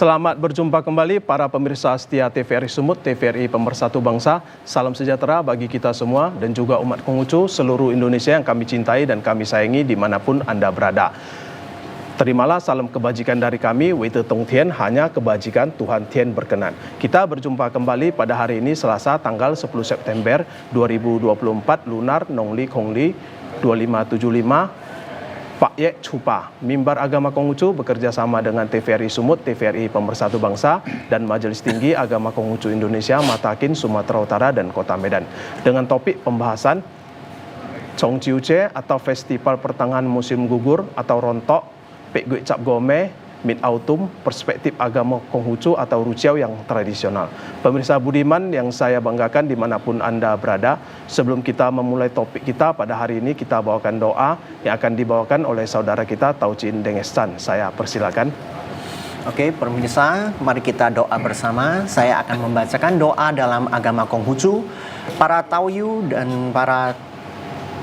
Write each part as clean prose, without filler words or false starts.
Selamat berjumpa kembali para pemirsa setia TVRI Sumut, TVRI Pemersatu Bangsa. Salam sejahtera bagi kita semua dan juga umat Konghucu seluruh Indonesia yang kami cintai dan kami sayangi dimanapun Anda berada. Terimalah salam kebajikan dari kami, Wei-Te Tong Tien, hanya kebajikan Tuhan Tien berkenan. Kita berjumpa kembali pada hari ini Selasa tanggal 10 September 2024, Lunar Nongli Kongli 2575. Pak Yek Chupa, Mimbar Agama Konghucu bekerja sama dengan TVRI Sumut, TVRI Pemersatu Bangsa, dan Majelis Tinggi Agama Konghucu Indonesia, Matakin, Sumatera Utara, dan Kota Medan. Dengan topik pembahasan Chongqiuce atau Festival Pertengahan Musim Gugur atau Rontok, Pek Gui Cap Gome, Mid Autumn, Perspektif Agama Konghucu atau Ruciao yang tradisional. Pemirsa budiman yang saya banggakan dimanapun Anda berada, sebelum kita memulai topik kita pada hari ini, kita bawakan doa yang akan dibawakan oleh saudara kita Tauchin Dengestan. Saya persilakan. Oke, pemirsa, mari kita doa bersama. Saya akan membacakan doa dalam agama Konghucu. Para Taoyu dan para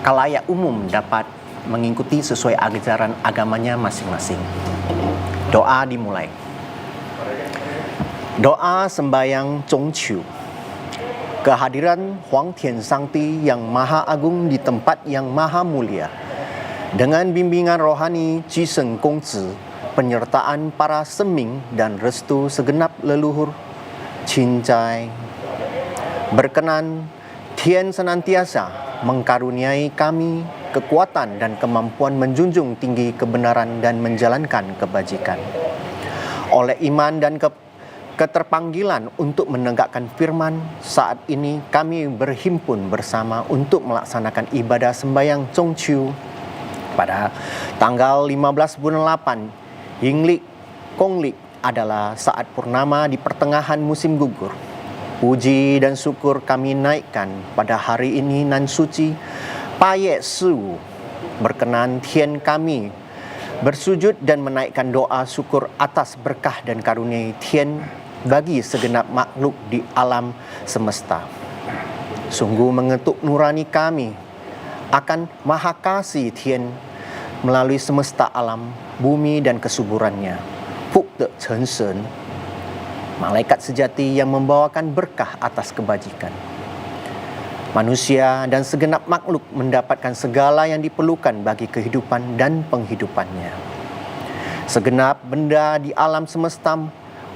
khalayak umum dapat mengikuti sesuai ajaran agamanya masing-masing. Doa dimulai. Doa sembahyang Zhongqiu. Kehadiran Huang Tian Sangti yang Maha Agung di tempat yang Maha Mulia. Dengan bimbingan rohani Jiseng Gongzi, penyertaan para seming dan restu segenap leluhur cincai. Berkenan Tian senantiasa mengkaruniai kami kekuatan dan kemampuan menjunjung tinggi kebenaran dan menjalankan kebajikan. Oleh iman dan keterpanggilan untuk menegakkan firman, saat ini kami berhimpun bersama untuk melaksanakan ibadah sembahyang Zhongqiu pada tanggal 15 bulan 8 Yinglik Konglik adalah saat purnama di pertengahan musim gugur. Puji dan syukur kami naikkan pada hari ini nan suci Paye Su. Berkenan Tian kami bersujud dan menaikkan doa syukur atas berkah dan karunia Tian bagi segenap makhluk di alam semesta. Sungguh mengetuk nurani kami akan maha kasih Tian melalui semesta alam, bumi dan kesuburannya. Fuk De Chen Shen, malaikat sejati yang membawakan berkah atas kebajikan. Manusia dan segenap makhluk mendapatkan segala yang diperlukan bagi kehidupan dan penghidupannya. Segenap benda di alam semesta,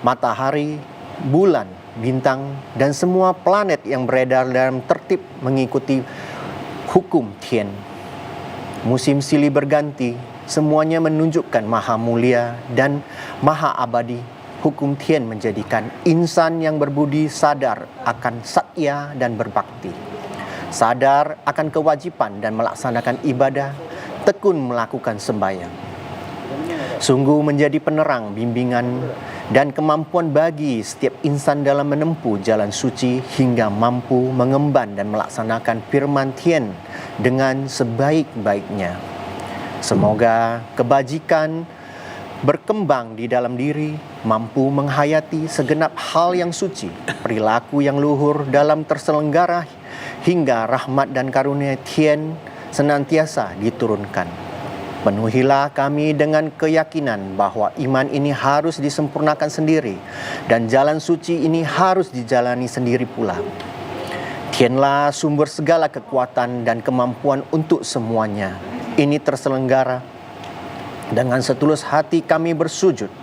matahari, bulan, bintang, dan semua planet yang beredar dalam tertib mengikuti hukum Tian. Musim silih berganti, semuanya menunjukkan maha mulia dan maha abadi. Hukum Tian menjadikan insan yang berbudi sadar akan satya dan berbakti. Sadar akan kewajiban dan melaksanakan ibadah, tekun melakukan sembahyang. Sungguh menjadi penerang, bimbingan, dan kemampuan bagi setiap insan dalam menempuh jalan suci hingga mampu mengemban dan melaksanakan firman Tian dengan sebaik-baiknya. Semoga kebajikan berkembang di dalam diri, mampu menghayati segenap hal yang suci, perilaku yang luhur dalam terselenggara hingga rahmat dan karunia Tian senantiasa diturunkan. Penuhilah kami dengan keyakinan bahwa iman ini harus disempurnakan sendiri dan jalan suci ini harus dijalani sendiri pula. Tianlah sumber segala kekuatan dan kemampuan untuk semuanya. Ini terselenggara. Dengan setulus hati kami bersujud,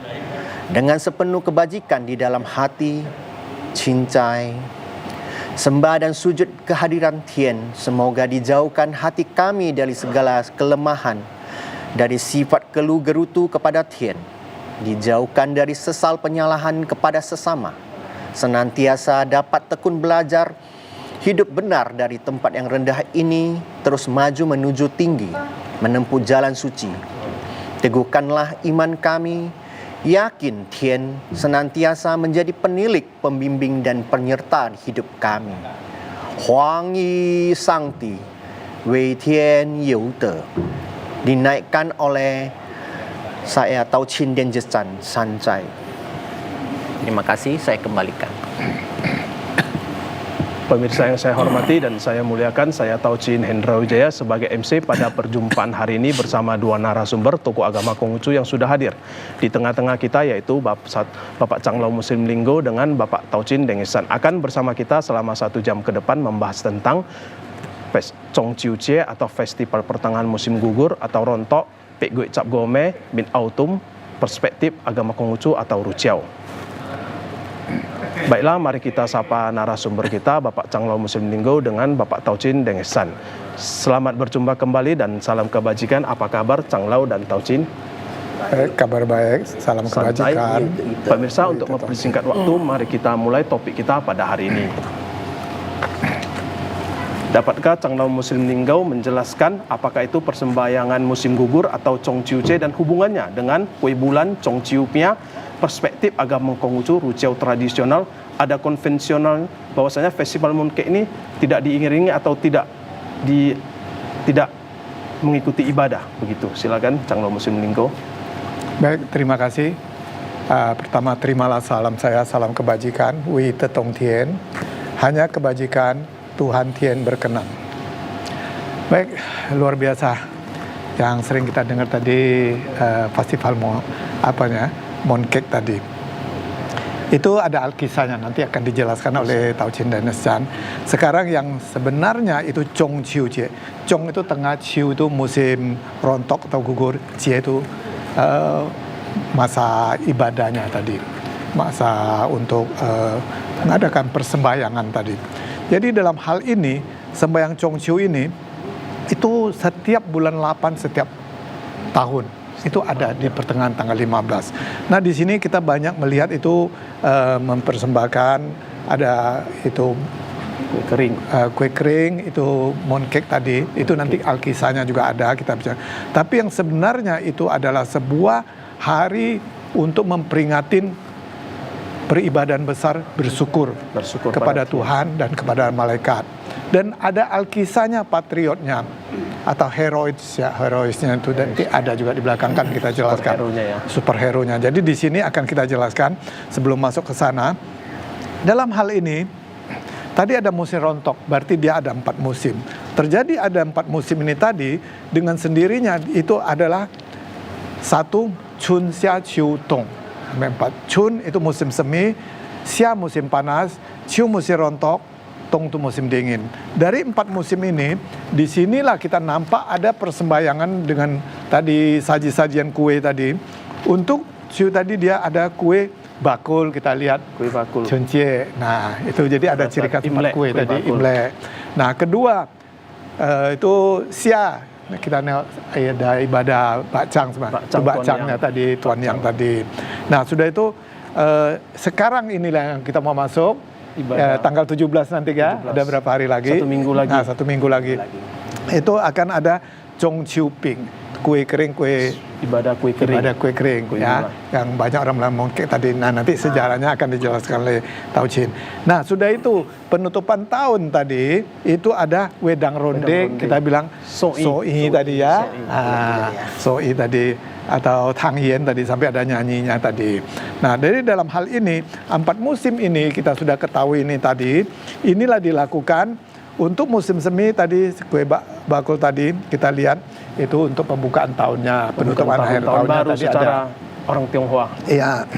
dengan sepenuh kebajikan di dalam hati, cincai, sembah dan sujud kehadiran Tian. Semoga dijauhkan hati kami dari segala kelemahan, dari sifat keluh gerutu kepada Tian, dijauhkan dari sesal penyalahan kepada sesama, senantiasa dapat tekun belajar, hidup benar dari tempat yang rendah ini, terus maju menuju tinggi, menempuh jalan suci. Teguhkanlah iman kami, yakin Tian senantiasa menjadi penilik, pembimbing dan penyertaan hidup kami. Huang Yi Sangti, Wei Tian You De, dinaikkan oleh saya Tauchin Dengestan Sanjay. Terima kasih, saya kembalikan. Pemirsa yang saya hormati dan saya muliakan, saya Taucin Hendra Wijaya sebagai MC pada perjumpaan hari ini bersama dua narasumber tokoh agama Konghucu yang sudah hadir. Di tengah-tengah kita yaitu Bapak Canglau Muslim Linggo dengan Bapak Taucin Dengesan akan bersama kita selama 1 jam ke depan membahas tentang Chongqiucie atau Festival Pertengahan Musim Gugur atau Rontok, Pek Gui Cap Gome, Min Autumn, Perspektif Agama Konghucu atau Ruciao. Baiklah, mari kita sapa narasumber kita, Bapak Canglau Muslim Linggo dengan Bapak Taucin Dengesan. Selamat berjumpa kembali dan salam kebajikan. Apa kabar Canglau dan Taucin? Baik, kabar baik, salam kebajikan. Pemirsa, untuk mempersingkat waktu, mari kita mulai topik kita pada hari ini. Dapatkah Canglau Muslim Linggo menjelaskan apakah itu persembahyangan musim gugur atau Chongqiucie dan hubungannya dengan kue bulan Chongqiupia, perspektif agama Konghucu, Ruciao tradisional, ada konvensional bahwasanya festival mooncake ini tidak diiringi atau tidak mengikuti ibadah begitu. Silakan Canglau Muslim Linggo. Baik, terima kasih. Pertama terimalah salam saya, salam kebajikan, Wi Tetong Tien, hanya kebajikan Tuhan Tien berkenan. Baik, luar biasa yang sering kita dengar tadi festival mooncake tadi. Itu ada alkisahnya, nanti akan dijelaskan oleh Taucin Dengesan. Sekarang yang sebenarnya itu Chongqiucie. Chong itu tengah, Qiu itu musim rontok atau gugur, Cie itu masa ibadahnya tadi, masa untuk mengadakan persembahyangan tadi. Jadi dalam hal ini, sembahyang Chongqiu ini, itu setiap bulan 8 setiap tahun. Itu ada di pertengahan tanggal 15. Nah di sini kita banyak melihat itu mempersembahkan, ada itu kue kering, itu mooncake tadi, itu nanti alkisahnya juga ada kita bicara. Tapi yang sebenarnya itu adalah sebuah hari untuk memperingatin peribadahan besar bersyukur kepada Tuhan dan kepada malaikat. Dan ada alkisahnya, patriotnya atau heroisnya itu nanti ada juga di belakang, kan kita jelaskan superhero-nya. Jadi di sini akan kita jelaskan sebelum masuk ke sana. Dalam hal ini tadi ada musim rontok, berarti dia ada 4 musim. Terjadi ada 4 musim ini tadi dengan sendirinya itu adalah 1 Chun Xia Qiu Dong. 4. Chun itu musim semi, Xia musim panas, Qiu musim rontok, Tong itu musim dingin. Dari 4 musim ini, disinilah kita nampak ada persembahyangan dengan tadi saji-sajian kue tadi. Untuk Qiu tadi dia ada kue bakul, kita lihat kue bakul Chuncie. Nah itu jadi ada ciri khas kue tadi, Imlek. Nah kedua itu Xia, kita ada ibadah bacang, bacangnya tadi, tuan yang tadi. Nah sudah itu sekarang inilah yang kita mau masuk tanggal 17 nanti ya, ada berapa hari lagi? 1 minggu lagi. Nah 1 minggu lagi. Itu akan ada Chongqiuping, kue kering, ibadah kue kering ya, yang banyak orang bilang mooncake tadi. Nah nanti sejarahnya akan dijelaskan oleh Taucin. Nah sudah itu penutupan tahun tadi itu ada wedang ronde, kita bilang soi tadi ya, soi tadi atau tanghien tadi, sampai ada nyanyinya tadi. Nah dari dalam hal ini 4 musim ini kita sudah ketahui ini tadi, inilah dilakukan untuk musim semi tadi, kue bakul tadi kita lihat itu untuk pembukaan tahunnya, penutupan akhir tahunnya baru tadi secara ada. Orang Tionghoa. Iya.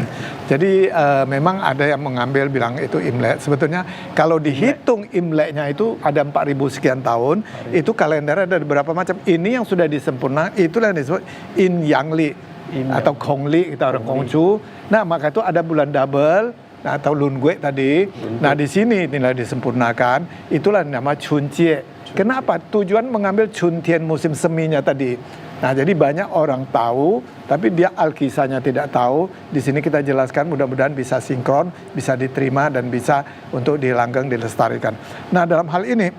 Jadi memang ada yang mengambil bilang itu Imlek. Sebetulnya kalau dihitung Imleknya itu ada 4.000 sekian tahun, itu kalender ada beberapa macam. Ini yang sudah disempurnakan, itulah yang disebut In Yang Li atau Kong Li, kita orang Konghucu. Nah, maka itu ada bulan double atau Lun Gue tadi. Nah, di sini inilah disempurnakan. Itulah nama Chun Jie. Kenapa? Tujuan mengambil Chun Tian musim seminya tadi. Nah, jadi banyak orang tahu, tapi dia alkisahnya tidak tahu. Di sini kita jelaskan, mudah-mudahan bisa sinkron, bisa diterima, dan bisa untuk dilanggeng, dilestarikan. Nah, dalam hal ini,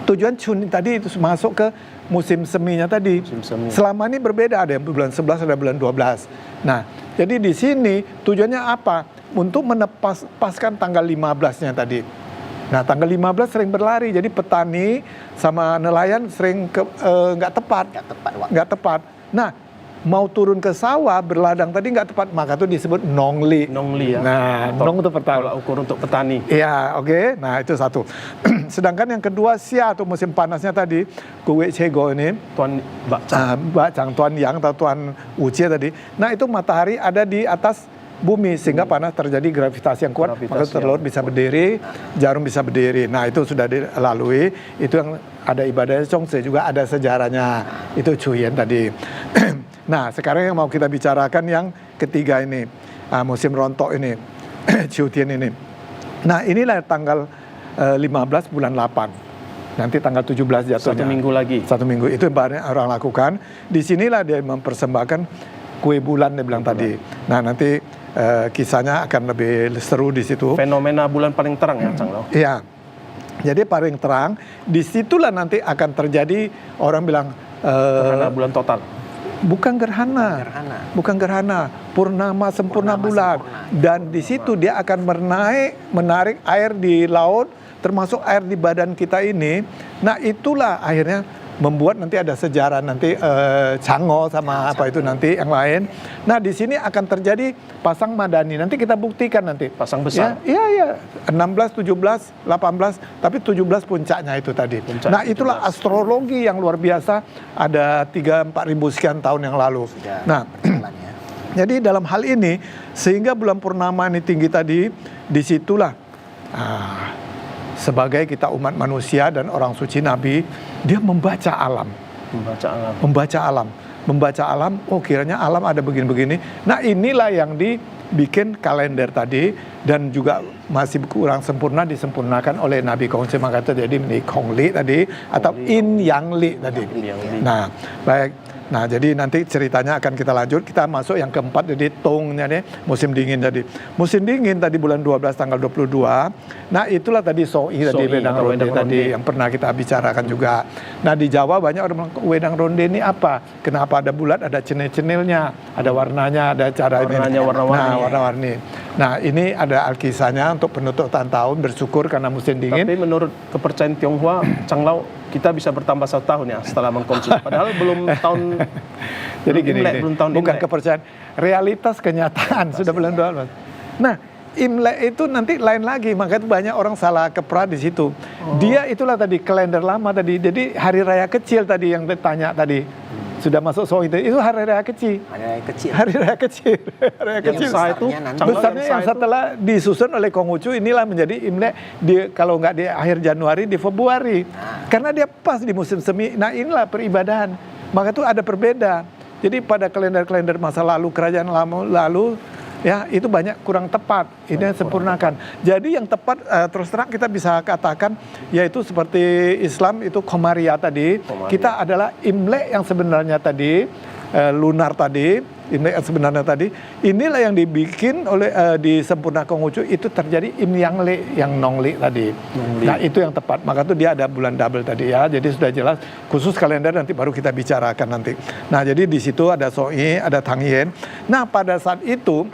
tujuan Chun tadi itu masuk ke musim seminya tadi. Selama ini berbeda, ada yang bulan 11, ada bulan 12. Nah, jadi di sini tujuannya apa? Untuk menepaskan tanggal 15-nya tadi. Nah, tanggal 15 sering berlari, jadi petani sama nelayan sering nggak tepat. Nah, mau turun ke sawah berladang tadi nggak tepat, maka itu disebut nongli. Nongli ya. Nah, nong itu pertama. Tolak ukur untuk petani. Iya, oke. Nah, itu satu. Sedangkan yang kedua, sia atau musim panasnya tadi, Kuwe Chego ini, Tuan Bakcang. Bakcang, Tuan Yang atau Tuan Ucie tadi. Nah, itu matahari ada di atas bumi sehingga panas terjadi gravitasi yang kuat, maka telur bisa berdiri, jarum bisa berdiri. Nah, itu sudah dilalui. Itu yang ada ibadah Chongse, juga ada sejarahnya. Itu Chuyen tadi. Nah, sekarang yang mau kita bicarakan yang ketiga ini, musim rontok ini, Ciutien ini. Nah, inilah tanggal 15 bulan 8. Nanti tanggal 17 jatuhnya. 1 minggu lagi. 1 minggu itu banyak orang lakukan. Disinilah dia mempersembahkan kue bulan, dia bilang tadi. Nah, nanti kisahnya akan lebih seru di situ. Fenomena bulan paling terang ya, Cang Lau. Iya. Jadi paling terang, disitulah nanti akan terjadi orang bilang Gerhana bulan total. bukan gerhana, bukan gerhana, purnama sempurna bulan. Dan di situ dia akan menarik air di laut, termasuk air di badan kita ini. Nah, itulah akhirnya membuat nanti ada sejarah nanti Cango sama apa itu nanti yang lain. Nah, di sini akan terjadi pasang madani. Nanti kita buktikan nanti. Pasang besar. Iya. 16, 17, 18, tapi 17 puncaknya itu tadi. Puncak Nah, itulah 17. astrologi yang luar biasa ada 3-4 ribu sekian tahun yang lalu. Nah, jadi dalam hal ini sehingga bulan purnama ini tinggi tadi, disitulah sebagai kita umat manusia dan orang suci Nabi, dia membaca alam. Membaca alam, oh kiranya alam ada begini-begini. Nah, inilah yang dibikin kalender tadi, dan juga masih kurang sempurna disempurnakan oleh Nabi Kongsi, maka terjadi Kongli tadi atau In Yang Li tadi. Nah, baik. Nah, jadi nanti ceritanya akan kita lanjut. Kita masuk yang keempat, jadi Tongnya nih, musim dingin tadi. Musim dingin tadi bulan 12 tanggal 22. Nah, itulah tadi Soi tadi, wedang ronde tadi yang pernah kita bicarakan juga. Nah, di Jawa banyak orang bilang, wedang ronde ini apa? Kenapa ada bulat, ada cenil-cenilnya, ada warnanya, ada cara ini. Warna-warni. Nah, warna-warni. Nah, ini ada alkisahnya untuk penutupan tahun, bersyukur karena musim dingin. Tapi menurut kepercayaan Tionghoa, Cang Lau, kita bisa bertambah 1 tahun ya setelah mengkonsumsi. Padahal belum tahun. Jadi gini, belum tahun bukan Imlek. kepercayaan, realitas kenyataan sudah bulan 12. Nah, Imlek itu nanti lain lagi, maka itu banyak orang salah keprah di situ. Dia itulah tadi kalender lama tadi. Jadi hari raya kecil tadi yang ditanya tadi. Sudah masuk Soi itu hari raya kecil. Hari raya kecil. Besar itu, besarnya yang setelah disusun oleh Konghucu, inilah menjadi Imlek kalau nggak di akhir Januari, di Februari. Karena dia pas di musim semi. Nah, inilah peribadahan. Maka itu ada perbedaan. Jadi pada kalender-kalender masa lalu, kerajaan lalu, ya itu banyak kurang tepat. Ini yang sempurnakan. Jadi yang tepat terus terang kita bisa katakan yaitu seperti Islam itu Qomariyah tadi. Kita adalah Imlek yang sebenarnya tadi, lunar tadi, Imlek yang sebenarnya tadi. Inilah yang dibikin oleh di sempurna Konghucu, itu terjadi Im Yang Li, yang Nongli tadi. Nah, itu yang tepat. Maka itu dia ada bulan double tadi ya. Jadi sudah jelas khusus kalender nanti baru kita bicarakan nanti. Nah, jadi di situ ada Soi, ada Tangyen. Nah, pada saat itu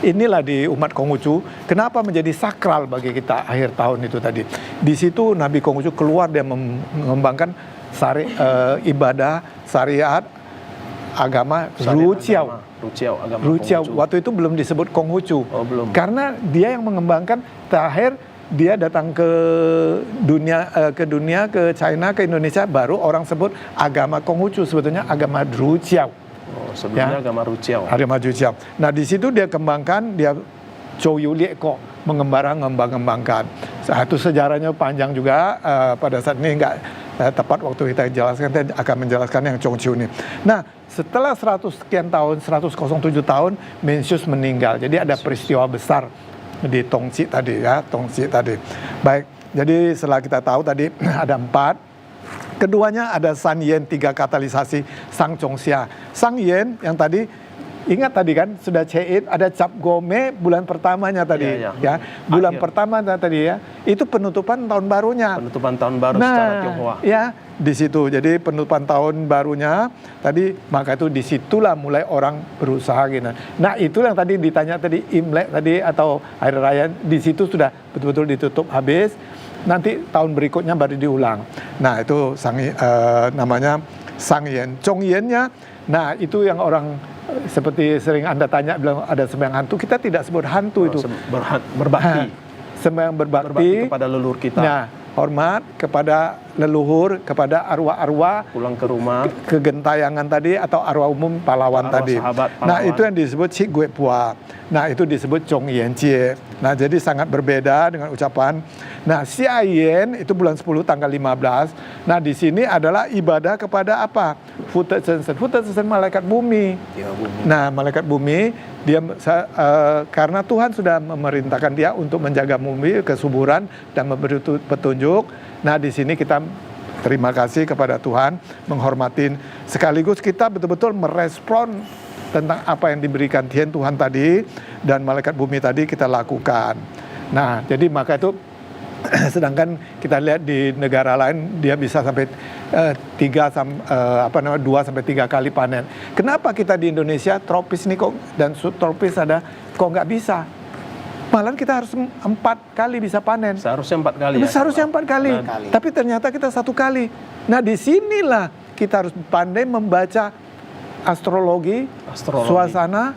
inilah di umat Konghucu, kenapa menjadi sakral bagi kita akhir tahun itu tadi. Di situ Nabi Konghucu keluar, dia mengembangkan ibadah syariat agama Ruciao. Waktu itu belum disebut Konghucu. Belum. Karena dia yang mengembangkan, terakhir dia datang ke dunia, ke China, ke Indonesia, baru orang sebut agama Konghucu, sebetulnya agama Ruciao. Sebelumnya agama Ruciao. Nah, di situ dia kembangkan, dia Chou Yu Lie Ko, mengembangkan. Satu sejarahnya panjang juga, pada saat ini nggak tepat waktu kita jelaskan, kita akan menjelaskan yang Chongqiu ini. Nah, setelah 100 sekian tahun, 107 tahun, Mencius meninggal. Jadi ada peristiwa besar di Tongci tadi ya, Baik, jadi setelah kita tahu tadi ada 4. Keduanya ada San Yen, 3 katalisasi Sang Chongxia. Sang Yen yang tadi, ingat tadi kan sudah Ceit, ada Cap Gome bulan pertamanya tadi ya. Bulan pertamanya tadi ya. Itu penutupan tahun barunya. Penutupan tahun baru secara Tionghoa. Ya, di situ. Jadi penutupan tahun barunya tadi, maka itu disitulah mulai orang berusaha gitu. Nah, itu yang tadi ditanya tadi Imlek tadi atau hari raya, di situ sudah betul-betul ditutup habis. Nanti tahun berikutnya baru diulang. Nah, itu namanya Sang Yen. Chong Yennya, nah itu yang orang seperti sering Anda tanya bilang ada sembahyang hantu, kita tidak sebut hantu itu. Berbakti. Sembahyang Berbakti berbakti kepada leluhur kita. Nah, hormat kepada leluhur, kepada arwah-arwah, Pulang ke rumah. kegentayangan tadi atau arwah umum pahlawan Arwah tadi. sahabat Nah, pahlawan. itu yang disebut Cik Gue Pua. Nah, itu disebut Chong Yen Cie. Nah, jadi sangat berbeda dengan ucapan. Nah, Xia Yen itu bulan 10 tanggal 15. Nah, di sini adalah ibadah kepada apa? Futet Sensen. Futet Sensen malaikat bumi. Ya, bumi. Nah, malaikat bumi dia karena Tuhan sudah memerintahkan dia untuk menjaga bumi kesuburan dan memberi petunjuk. Nah, di sini kita terima kasih kepada Tuhan, menghormatin sekaligus kita betul-betul merespon tentang apa yang diberikan Tuhan tadi dan malaikat bumi tadi kita lakukan. Nah, jadi maka itu sedangkan kita lihat di negara lain dia bisa sampai 2 sampai 3 kali panen. Kenapa kita di Indonesia tropis nih kok dan subtropis ada kok nggak bisa? Malahan kita harus 4 kali bisa panen. Seharusnya 4 kali ya. Seharusnya 4 kali. Kali. Tapi ternyata kita 1 kali. Nah, disinilah kita harus pandai membaca astrologi, suasana,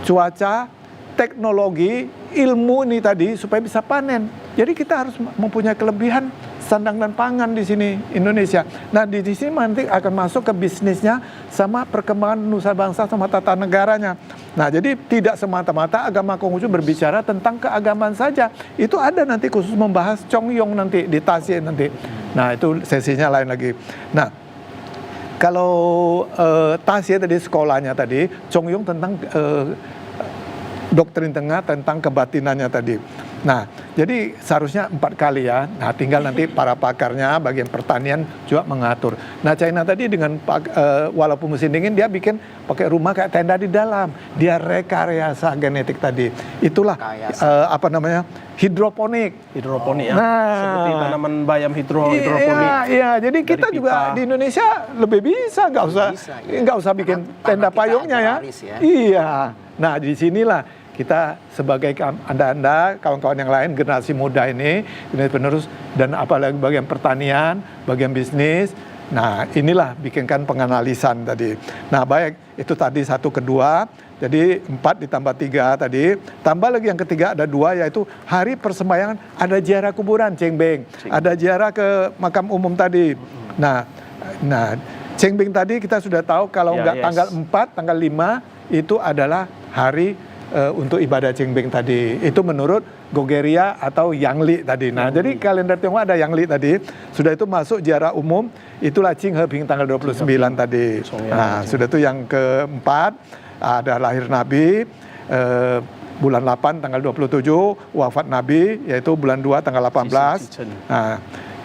cuaca, teknologi, ilmu ini tadi supaya bisa panen. Jadi kita harus mempunyai kelebihan sandang dan pangan di sini Indonesia. Nah, di sini nanti akan masuk ke bisnisnya sama perkembangan nusa bangsa sama tata negaranya. Nah, jadi tidak semata-mata agama Konghucu berbicara tentang keagamaan saja. Itu ada nanti khusus membahas Chongyong nanti di Tasye nanti. Nah, itu sesinya lain lagi. Nah, kalau Tasye tadi sekolahnya tadi, Chongyong tentang doktrin tengah tentang kebatinannya tadi. Nah, jadi seharusnya 4 kali ya. Nah, tinggal nanti para pakarnya bagian pertanian juga mengatur. Nah, China tadi dengan walaupun musim dingin dia bikin pakai rumah kayak tenda di dalam. Dia rekayasa genetik tadi. Itulah hidroponik. Hidroponik ya. Nah, Seperti tanaman bayam hidroponik. Iya, jadi Dari kita juga pipa. di Indonesia lebih bisa, nggak usah bikin tenda kita payungnya ya. agraris ya. Iya. Nah, di sinilah kita sebagai Anda, kawan-kawan yang lain, generasi muda ini, generasi penerus, dan apalagi bagian pertanian, bagian bisnis. Nah, inilah bikinkan penganalisan tadi. Nah, baik, itu tadi 1 ke 2. Jadi 4 ditambah 3 tadi. Tambah lagi yang ketiga ada 2, yaitu hari persembayangan. Ada ziarah kuburan, Cengbeng. Ada ziarah ke makam umum tadi. Nah, Cengbeng tadi kita sudah tahu kalau nggak tanggal 4, tanggal 5 itu adalah hari untuk ibadah Cengbeng tadi. Itu menurut Gogeria atau Yangli tadi. Nah, jadi kalender Tionghoa ada Yangli tadi. Sudah itu masuk ziarah umum, itulah Qing He Ping tanggal 29 tadi. Nah, sudah itu yang keempat, ada lahir Nabi, bulan 8 tanggal 27, wafat Nabi, yaitu bulan 2 tanggal 18.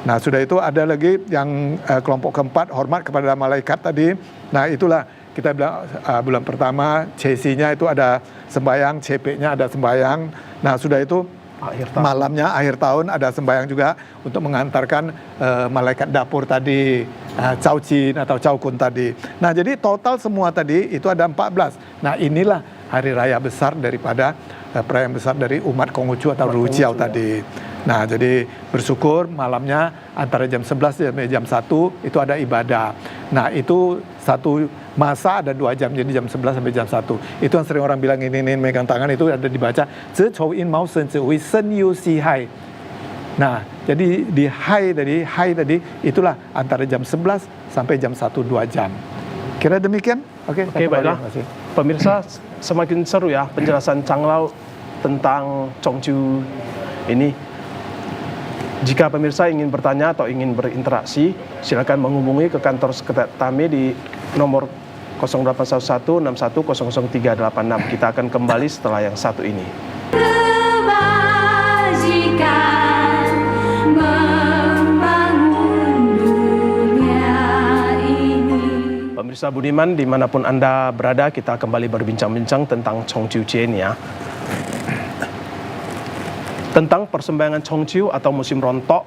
Nah, sudah itu ada lagi yang kelompok keempat, hormat kepada malaikat tadi. Nah, itulah kita bilang bulan pertama, CC-nya itu ada sembahyang, CP-nya ada sembahyang. Nah, sudah itu malamnya akhir tahun ada sembahyang juga untuk mengantarkan malaikat dapur tadi, Cao Jin atau Cao Kun tadi. Nah, jadi total semua tadi itu ada 14. Nah, inilah hari raya besar daripada perayaan besar dari umat Konghucu atau Rujiao tadi. Nah, jadi bersyukur malamnya antara jam 11 sampai jam 1 itu ada ibadah. Nah, itu satu masa ada 2 jam, jadi jam 11 sampai jam 1. Itu yang sering orang bilang ini megang tangan itu ada dibaca Zi Chou In Mao Shen Zi Wei Shen Yu Si Hai. Nah, jadi di hai tadi itulah antara jam 11 sampai jam 1-2 jam. Kira demikian? Oke, baiklah. Pemirsa, semakin seru ya penjelasan Chang Lao tentang Chongqiu ini. Jika pemirsa ingin bertanya atau ingin berinteraksi, silakan menghubungi ke kantor sekretariat kami di nomor 0811 61 00386. Kita akan kembali setelah yang satu ini. Kebajikan membangun dunia ini. Pemirsa budiman, dimanapun Anda berada, kita kembali berbincang-bincang tentang Chongqiu Jie ini ya. Tentang persembayangan Chongqiu atau musim rontok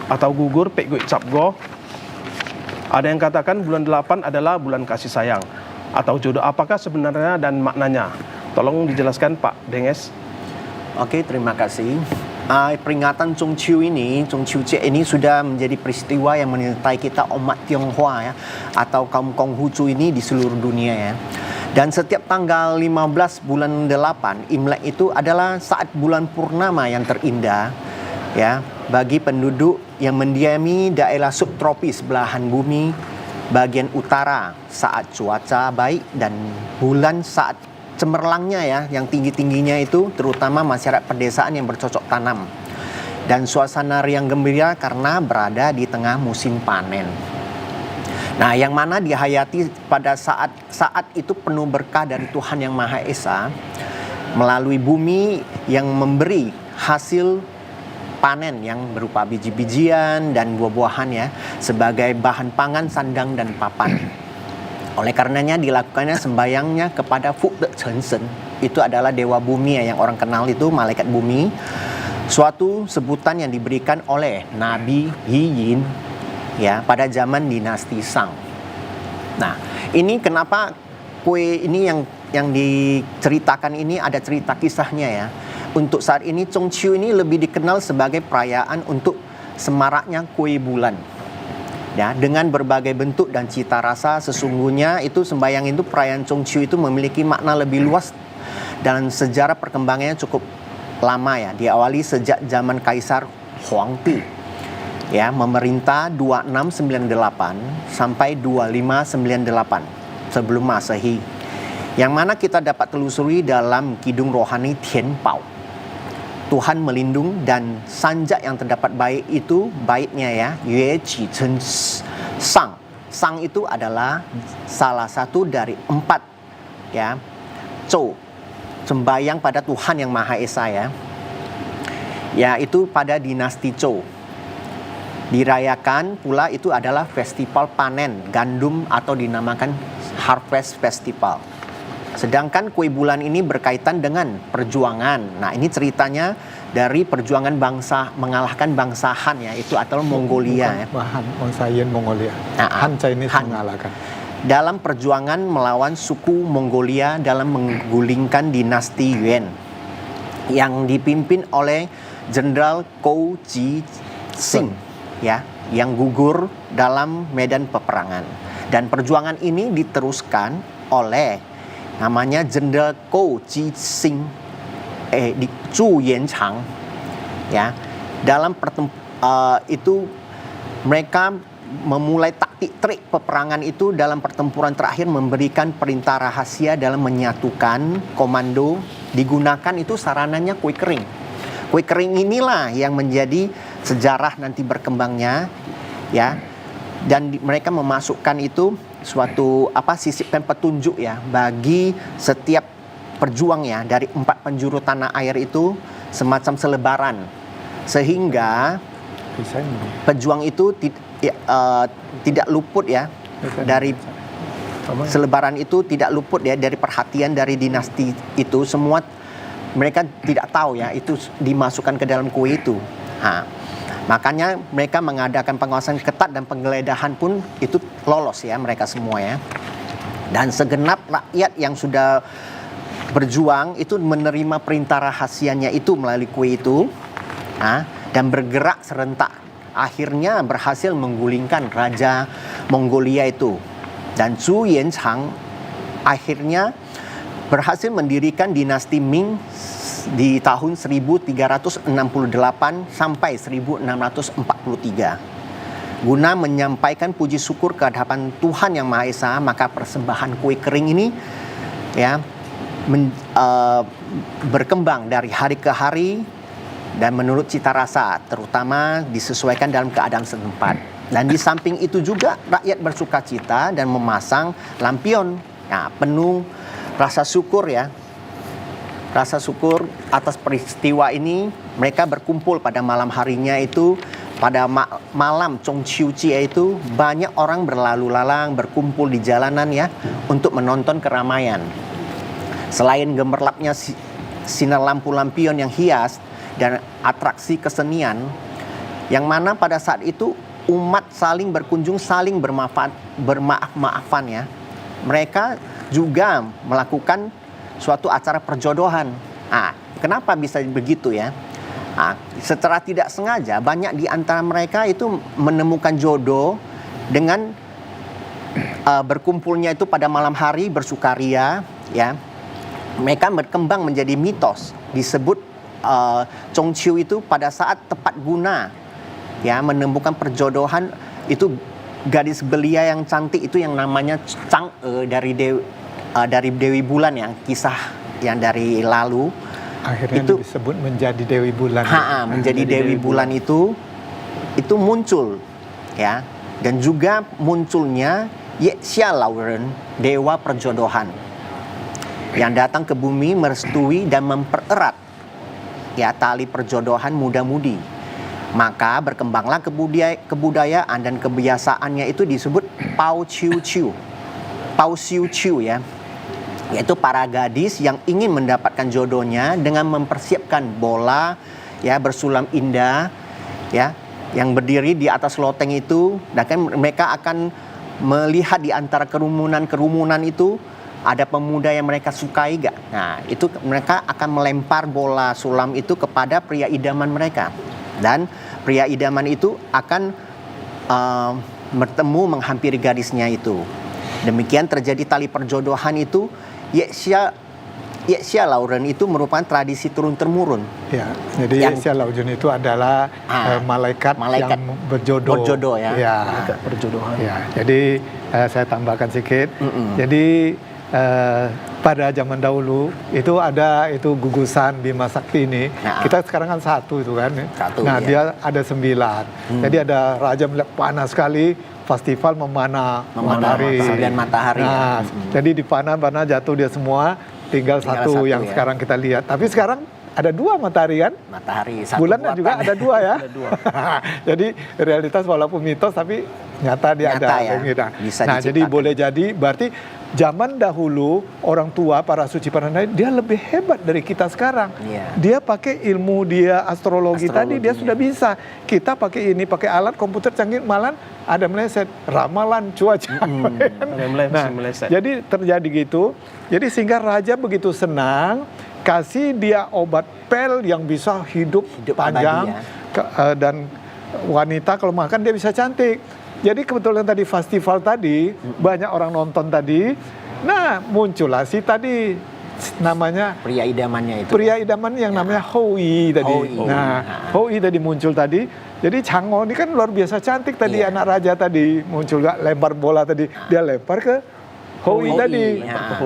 atau gugur Pek Gui Cap Go. Ada yang katakan bulan 8 adalah bulan kasih sayang atau jodoh. Apakah sebenarnya dan maknanya? Tolong dijelaskan Pak Denges. Oke, terima kasih. peringatan Chongqiu ini, Chongqiu Cie ini sudah menjadi peristiwa yang menyertai kita umat Tionghoa ya, atau kaum Konghucu ini di seluruh dunia ya. Dan setiap tanggal 15 bulan 8, Imlek itu adalah saat bulan purnama yang terindah ya bagi penduduk yang mendiami daerah subtropis belahan bumi bagian utara saat cuaca baik dan bulan saat cemerlangnya ya, yang tinggi-tingginya itu terutama masyarakat pedesaan yang bercocok tanam. Dan suasana riang gembira karena berada di tengah musim panen. Nah, yang mana dihayati pada saat itu penuh berkah dari Tuhan Yang Maha Esa melalui bumi yang memberi hasil panen yang berupa biji-bijian dan buah-buahan ya sebagai bahan pangan, sandang dan papan. Oleh karenanya dilakukannya sembayangnya kepada Fu De Chen Shen. Itu adalah dewa bumi ya, yang orang kenal itu malaikat bumi. Suatu sebutan yang diberikan oleh Nabi Yi Yin ya pada zaman dinasti Shang. Nah, ini kenapa kue ini yang diceritakan ini ada cerita kisahnya ya. Untuk saat ini Chongqiu ini lebih dikenal sebagai perayaan untuk semaraknya kue bulan. Ya, dengan berbagai bentuk dan cita rasa sesungguhnya itu sembayang itu perayaan Chongqiu itu memiliki makna lebih luas dan sejarah perkembangannya cukup lama ya, diawali sejak zaman Kaisar Huangdi ya, memerintah 2698 sampai 2598 sebelum Masehi. Yang mana kita dapat telusuri dalam kidung rohani Tianbao. Tuhan melindung dan sanjak yang terdapat baik itu baiknya ya, Yue Qi Chen Sang. Sang itu adalah salah satu dari 4 ya Zhou, sembayang pada Tuhan Yang Maha Esa ya. Yaitu pada dinasti Zhou. Dirayakan pula itu adalah festival panen gandum atau dinamakan Harvest Festival. Sedangkan kue bulan ini berkaitan dengan perjuangan. Nah, ini ceritanya dari perjuangan bangsa mengalahkan bangsa Han ya, itu atau Mongolia ya. Bangsa Yin Mongolia. Han Chinese mengalahkan. Dalam perjuangan melawan suku Mongolia dalam menggulingkan dinasti Yuan yang dipimpin oleh Jenderal Kou Ji Xing ya, yang gugur dalam medan peperangan. Dan perjuangan ini diteruskan oleh namanya Jenderal Kou Ji Xing di Zhu Yanchang ya. Dalam itu mereka memulai taktik trik peperangan itu dalam pertempuran terakhir memberikan perintah rahasia dalam menyatukan komando, digunakan itu sarananya kue kering. Kue kering inilah yang menjadi sejarah nanti berkembangnya ya. Dan mereka memasukkan itu suatu sisipkan petunjuk ya bagi setiap perjuang ya dari 4 penjuru tanah air itu, semacam selebaran sehingga pejuang itu tidak luput ya dari selebaran itu, tidak luput ya dari perhatian dari dinasti itu. Semua mereka tidak tahu ya itu dimasukkan ke dalam kue itu. Makanya mereka mengadakan pengawasan ketat dan penggeledahan pun itu lolos ya mereka semua ya. Dan segenap rakyat yang sudah berjuang itu menerima perintah rahasianya itu melalui kue itu dan bergerak serentak. Akhirnya berhasil menggulingkan Raja Mongolia itu. Dan Zhu Yanchang akhirnya berhasil mendirikan dinasti Ming di tahun 1368 sampai 1643. Guna menyampaikan puji syukur ke hadapan Tuhan Yang Maha Esa, maka persembahan kue kering ini ya berkembang dari hari ke hari dan menurut cita rasa, terutama disesuaikan dalam keadaan setempat. Dan di samping itu juga rakyat bersuka cita dan memasang lampion penuh rasa syukur ya. Rasa syukur atas peristiwa ini. Mereka berkumpul pada malam harinya itu, pada malam Chongqiu Cie itu banyak orang berlalu lalang berkumpul di jalanan ya untuk menonton keramaian. Selain gemerlapnya sinar lampu lampion yang hias dan atraksi kesenian, yang mana pada saat itu umat saling berkunjung, saling bermaaf-maafan ya. Mereka juga melakukan suatu acara perjodohan. Kenapa bisa begitu ya? Secara tidak sengaja banyak di antara mereka itu menemukan jodoh dengan berkumpulnya itu pada malam hari bersukaria, ya. Mereka berkembang menjadi mitos. Disebut Chongqiu itu pada saat tepat guna, ya, menemukan perjodohan itu gadis belia yang cantik itu yang namanya Chang'e dari Dewi Bulan, yang kisah yang dari lalu. Akhirnya itu disebut menjadi Dewi Bulan. Menjadi Dewi Bulan itu muncul, ya, dan juga munculnya Ye Xia Lauren, dewa perjodohan, yang datang ke bumi merestui dan mempererat, ya, tali perjodohan muda-mudi. Maka berkembanglah kebudayaan dan kebiasaannya itu disebut Pao Xiu Xiu, ya, yaitu para gadis yang ingin mendapatkan jodohnya dengan mempersiapkan bola, ya, bersulam indah, ya, yang berdiri di atas loteng itu, dan kan mereka akan melihat di antara kerumunan itu ada pemuda yang mereka sukai gak. Nah, itu mereka akan melempar bola sulam itu kepada pria idaman mereka, dan pria idaman itu akan bertemu menghampiri gadisnya itu. Demikian terjadi tali perjodohan itu. Ye Xia Lauren itu merupakan tradisi turun-temurun. Ya, jadi Ye Xia Lauren itu adalah malaikat yang berjodoh, ya. Ya. Perjodohan. Ya, jadi saya tambahkan sedikit. Jadi pada zaman dahulu itu ada itu gugusan Bima Sakti ini. Kita sekarang kan satu itu kan. Nah, dia ada 9. Jadi ada raja melihat panas sekali. Festival memanah matahari. 9 matahari. Nah, jadi dipanah jatuh dia semua. Tinggal satu yang, ya, sekarang kita lihat. Tapi sekarang ada 2 matahari kan? Matahari. Bulan juga ada 2 ya. Ada 2. Jadi realitas walaupun mitos tapi nyata dia ada. Ya. Nah, jadi boleh jadi berarti zaman dahulu orang tua para suci para nabi dia lebih hebat dari kita sekarang. Ya. Dia pakai ilmu dia astrologi tadi dia sudah bisa. Kita pakai alat komputer canggih, malah ada meleset ramalan cuaca. Nah, jadi terjadi gitu. Jadi sehingga raja begitu senang kasih dia obat pel yang bisa hidup panjang dan wanita kalau makan dia bisa cantik. Jadi kebetulan tadi festival tadi banyak orang nonton tadi. Nah, muncullah si tadi namanya pria idamannya itu. Pria idaman yang namanya Hou-yi tadi. Nah, Hou-yi tadi muncul tadi. Jadi Chang'o ini kan luar biasa cantik tadi, anak raja tadi muncul gak lempar bola tadi. Dia lempar ke Hou-yi tadi.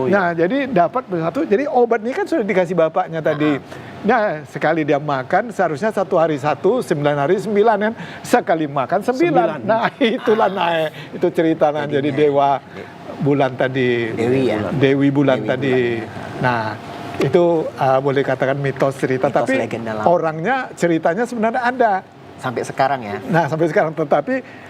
Nah, jadi dapat satu. Jadi obat ini kan sudah dikasih bapaknya tadi. Nah, sekali dia makan seharusnya 1 hari 1, 9 hari 9 kan. Sekali makan 9. Nah, itulah naik. Itu cerita jadi dewa bulan tadi. Dewi bulan tadi. Nah, itu boleh katakan mitos cerita, tapi orangnya ceritanya sebenarnya ada. Sampai sekarang ya. Nah, sampai sekarang, tetapi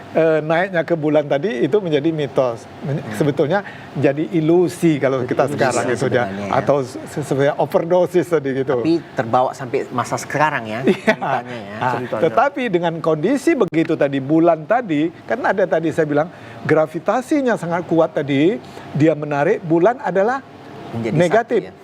naiknya ke bulan tadi itu menjadi mitos. Sebetulnya jadi ilusi kalau kita sekarang itu ya. Atau sebenarnya overdosis tadi gitu. Tapi terbawa sampai masa sekarang ya ceritanya ya. Tetapi dengan kondisi begitu tadi bulan tadi, kan ada tadi saya bilang gravitasinya sangat kuat tadi, dia menarik, bulan adalah menjadi negatif. Satu, ya?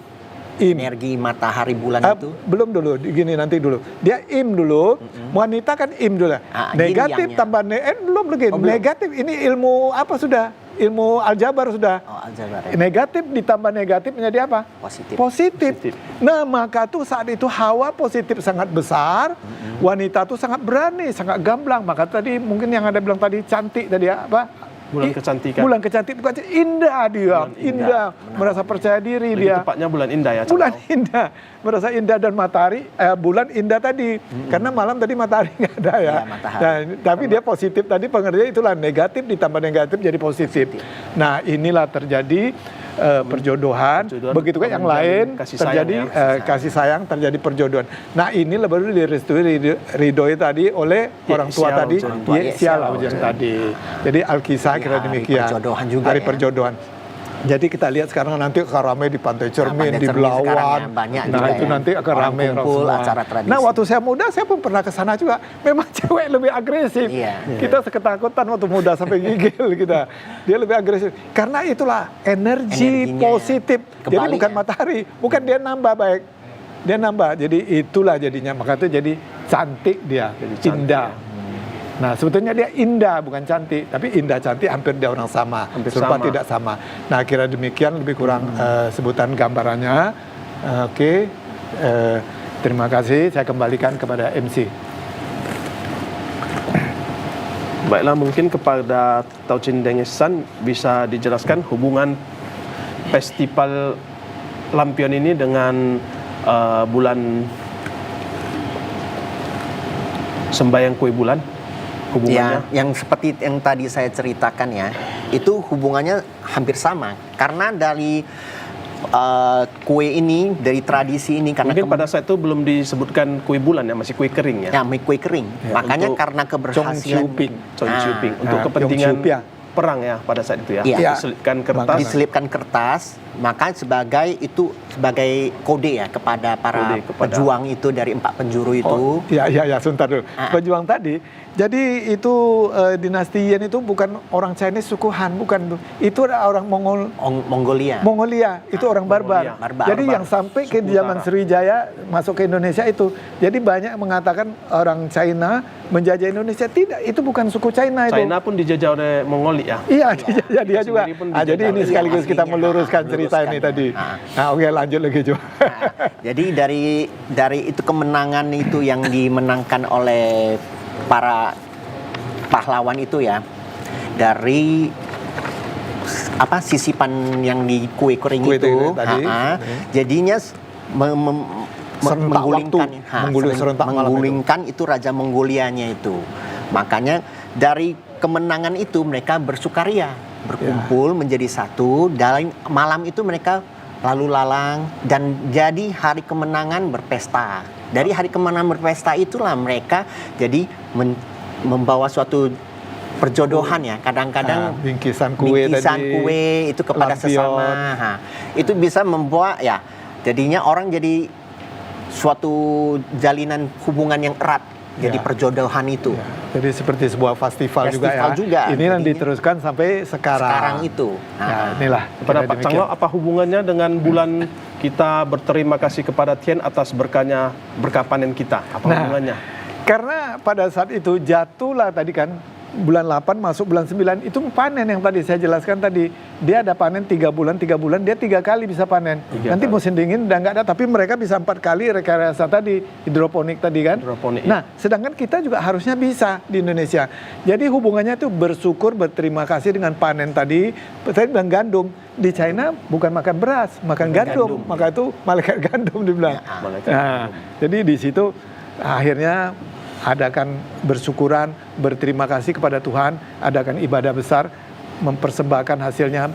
Energi matahari bulan itu belum dulu, gini nanti dulu. Dia im dulu, wanita kan im dulu. Negatif tambah belum lagi. Negatif ini ilmu apa sudah? Ilmu aljabar sudah. Aljabar. Ya. Negatif ditambah negatif menjadi apa? Positif. Nah, maka tuh saat itu hawa positif sangat besar, wanita tuh sangat berani, sangat gamblang. Maka tadi mungkin yang ada bilang tadi cantik tadi apa? Bulan kecantikan. Bulan kecantikan, indah dia, indah, merasa percaya diri. Lebih dia. Tepatnya bulan indah ya. Bulan indah, merasa indah, dan matahari, bulan indah tadi, karena malam tadi matahari nggak ada ya. Nah, tapi dia positif tadi, pengertian itulah negatif ditambah negatif jadi positif. Nah, inilah terjadi perjodohan, begitu kan yang lain terjadi kasih sayang, terjadi perjodohan. Nah, ini baru direstui ridhoi tadi oleh orang tua tadi, Ye Xia Lauren tadi. Jadi Alkisah kira demikian. Hari perjodohan. Jadi kita lihat sekarang nanti akan ramai di Pantai Cermin, di Belawan. Nah, itu nanti akan ramai acara tradisi. Nah, waktu saya muda saya pun pernah ke sana juga. Memang cewek lebih agresif. Kita ketakutan waktu muda sampai gigil kita. Dia lebih agresif. Karena itulah energi positif. Jadi bukan matahari, bukan dia nambah baik. dia nambah. Jadi itulah jadinya, maka itu jadi cantik dia, Jadi cantik, indah. ya. Nah, sebetulnya dia indah bukan cantik, tapi indah cantik hampir dia orang sama, Hampir serupa sama. tidak sama. Nah, kira demikian lebih kurang sebutan gambarannya. Oke, terima kasih. Saya kembalikan kepada MC. Baiklah, mungkin kepada Tau Chin Dengesan bisa dijelaskan hubungan festival lampion ini dengan bulan sembahyang kue bulan, hubungannya. Ya, yang seperti yang tadi saya ceritakan ya, itu hubungannya hampir sama. Karena dari kue ini, dari tradisi ini, karena Mungkin pada saat itu belum disebutkan kue bulan ya, masih kue kering ya. ya, kue kering. Ya, Makanya untuk karena keberhasilan Chongqiuping. Chong Nah, Chiu Ping untuk nah, kepentingan Yong Chiu Ping. perang ya pada saat itu ya. Iya. Diselipkan kertas. diselipkan kertas, maka sebagai kode ya kepada para Kode kepada- pejuang itu dari 4 penjuru itu. Ya, sebentar dulu. Ah. Pejuang tadi, jadi itu dinasti Yan itu bukan orang Chinese suku Han, bukan tuh. Itu ada orang Mongolia. Mongolia, itu orang barbar. Barbar. Jadi yang sampai ke Suku zaman utara. Sriwijaya masuk ke Indonesia itu. Jadi banyak mengatakan orang China menjajah Indonesia. Tidak, itu bukan suku China itu. China pun dijajah oleh Mongolia. Iya, dijajah dia juga. sendiri pun Jadi dijajah ini oleh- sekaligus kita aslinya. meluruskan cerita ini Meluruskan, tadi. ya. Nah, oke lanjut lagi Jo. Nah, jadi dari itu kemenangan itu yang dimenangkan oleh para pahlawan itu ya, dari sisipan yang di kue kering Kue itu, kering tadi. jadinya Serentak menggulingkan, waktu, serentak malam itu. menggulingkan itu raja Mongolianya itu. Makanya dari kemenangan itu mereka bersukaria, berkumpul menjadi satu. Dalam malam itu mereka lalu lalang dan jadi hari kemenangan berpesta. Dari hari kemenangan berpesta itulah mereka jadi membawa suatu perjodohan ya. Kadang-kadang Bingkisan kue bingkisan tadi. kue itu kepada lampion. sesama. Nah, itu bisa membawa ya. Jadinya orang jadi suatu jalinan hubungan yang erat. Jadi Ya. perjodohan itu. Ya, jadi seperti sebuah festival juga ya. Festival juga. Ini yang Jadinya diteruskan sampai sekarang. Sekarang itu. Ya, inilah. Kepada kira Pak demikian. Changlo, apa hubungannya dengan bulan kita berterima kasih kepada Tian atas berkah panen kita? Apa Nah, hubungannya? Karena pada saat itu jatuhlah tadi kan bulan 8 masuk bulan 9 itu panen yang tadi saya jelaskan tadi. Dia ada panen 3 bulan dia 3 kali bisa panen. Nanti kali. musim dingin udah nggak ada, tapi mereka bisa 4 kali rekayasa tadi, hidroponik tadi kan. Hidroponik, Nah, sedangkan kita juga harusnya bisa di Indonesia. Jadi hubungannya itu bersyukur, berterima kasih dengan panen tadi. Saya bilang gandum. Di China bukan makan beras, makan gandum. Maka itu malaikat gandum dibilang. Ya, malaikat Nah, jadi di situ akhirnya adakan bersyukuran, berterima kasih kepada Tuhan, adakan ibadah besar, mempersembahkan hasilnya.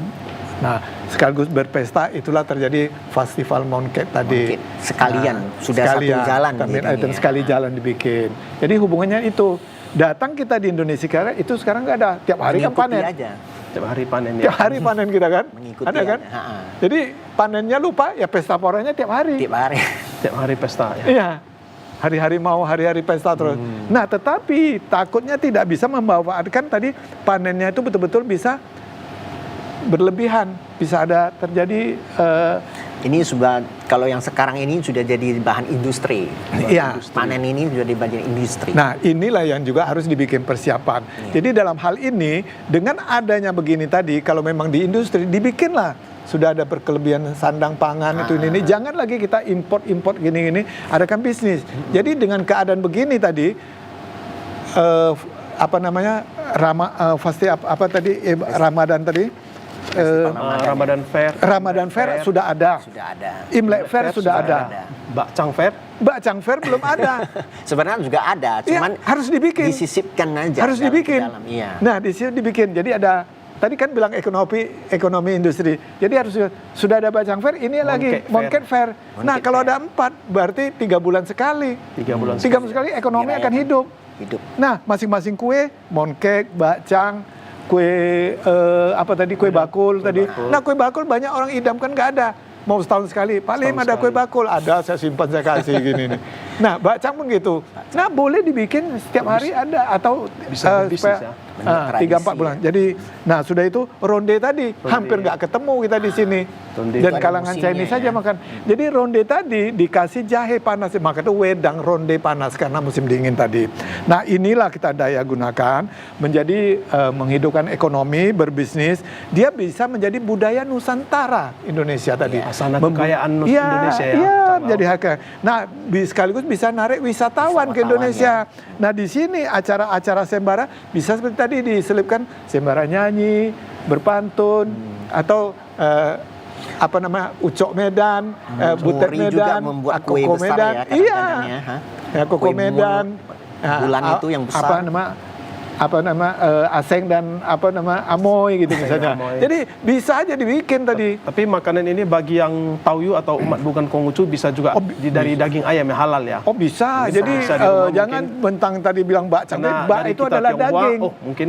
Nah, sekaligus berpesta, itulah terjadi festival Mooncake tadi. Mooncake. Sekalian, sudah satu jalan Kami jadinya. item sekali jalan dibikin. Jadi hubungannya itu. Datang kita di Indonesia sekarang, itu sekarang nggak ada. Tiap hari kan Mengikuti panen. aja. Tiap hari panen ya. Tiap hari panen kita kan. Mengikuti ada kan? aja. Ha-ha. Jadi panennya lupa, ya pesta poranya tiap hari. Tiap hari. Tiap hari pesta ya. Iya. Hari-hari mau, hari-hari pesta terus. Nah, tetapi takutnya tidak bisa membawakan tadi panennya itu betul-betul bisa berlebihan. Bisa ada terjadi Ini sudah, kalau yang sekarang ini sudah jadi bahan industri. Iya. Panen ini sudah di bagian industri. Nah, inilah yang juga harus dibikin persiapan. Jadi dalam hal ini, dengan adanya begini tadi, kalau memang di industri, dibikinlah. Sudah ada berkelebihan sandang pangan itu ini. Jangan lagi kita import gini-gini, adakan bisnis. Jadi dengan keadaan begini tadi, Ramadan tadi, Ramadan Fair. Ramadan Fair sudah ada. Sudah ada. Imlek Fair sudah ada. Bakcang Fair. Bakcang Fair belum ada. Sebenarnya juga ada, Iya, cuman harus dibikin. disisipkan aja. Harus dalam- dibikin. dalam, iya. Nah, di sini dibikin. Jadi ada tadi kan bilang ekonomi industri. Jadi harus sudah ada Bakcang Fair, ini lagi Mooncake Fair. Nah, Mooncake kalau Fair. ada 4 berarti 3 bulan sekali. 3 bulan 3 bulan sekali ekonomi akan Dirayakan. hidup. Hidup. Nah, masing-masing kue, mooncake, bakcang, kue kue bakul tadi. Nah, kue bakul banyak orang idam kan nggak ada. Mau setahun sekali, paling Setahun ada kue sekali. bakul, ada saya simpan saya kasih gini nih. Nah, bakcang begitu. Nah, boleh dibikin setiap hari ada atau Bisa berbisnis ya. 3-4 bulan. Jadi, nah sudah itu ronde tadi hampir nggak ketemu kita di sini. Ronde Dan itu ada kalangan musimnya Chinese saja ya. makan. Jadi ronde tadi dikasih jahe panas, maka itu wedang ronde panas karena musim dingin tadi. Nah, inilah kita daya gunakan menjadi menghidupkan ekonomi, berbisnis. Dia bisa menjadi budaya Nusantara Indonesia tadi. Asana kekayaan Iya, Indonesia ya. Iya, Cak Lau. jadi hak. Nah, sekaligus bisa narik wisatawan ke Indonesia. Nah, di sini acara-acara sembara bisa seperti tadi diselipkan sembara nyanyi, berpantun atau apa namanya ucok Medan, butet Suri juga Medan, membuat kue koko besar Medan, ya, iya, kadang-kadang ya, ha? ya koko Kue Medan, bulan itu yang besar. apa nama aseng dan apa nama amoy gitu misalnya. amoy. Jadi bisa aja dibikin tadi. Tapi makanan ini bagi yang Taoyu atau umat bukan Konghucu bisa juga dari daging ayam yang halal ya. Oh bisa, jadi bisa di rumah jangan bentang tadi bilang bakcang, Karena bak dari itu kita adalah Tionghoa, daging. oh mungkin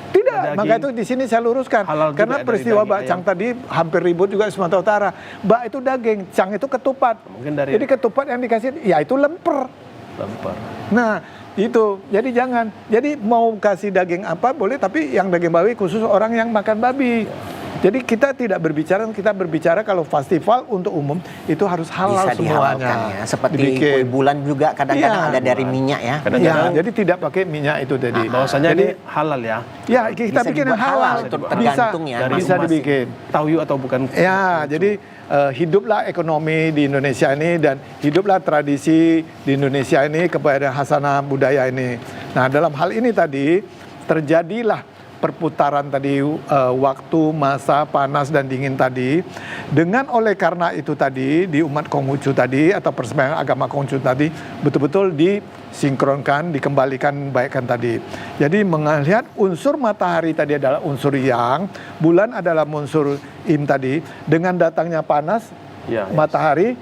Tidak, daging. maka itu di sini saya luruskan. Halal juga Karena dari peristiwa daging bakcang ayam. tadi hampir ribut juga di Sumatera Utara. Bak itu daging, cang itu ketupat. Mungkin dari- Jadi ketupat yang dikasih, ya itu lemper. lemper. Nah, itu. Jadi jangan. Jadi mau kasih daging apa boleh, tapi yang daging babi khusus orang yang makan babi. Jadi kita tidak berbicara, kita berbicara kalau festival untuk umum itu harus halal Bisa dihalalkan semuanya. ya. Seperti Dibikin. kue bulan juga kadang-kadang Iya. ada dari minyak ya. Kadang-kadang- Ya, jadi tidak pakai minyak itu tadi. Bahwasanya Jadi, ini halal ya. ya kita Bisa bikin yang dibuat halal, halal. tergantung ya, bisa masing-masing. dibikin. Taoyu atau bukan Ya, jadi hiduplah ekonomi di Indonesia ini dan hiduplah tradisi di Indonesia ini kepada hasanah budaya ini. Nah, dalam hal ini tadi terjadilah perputaran tadi waktu, masa panas dan dingin tadi. Dengan oleh karena itu tadi di umat Konghucu tadi atau persembahyaan agama Konghucu tadi betul-betul disinkronkan, dikembalikan baikkan tadi. Jadi melihat unsur matahari tadi adalah unsur yang, bulan adalah unsur im tadi. Dengan datangnya panas, Ya, ya. matahari,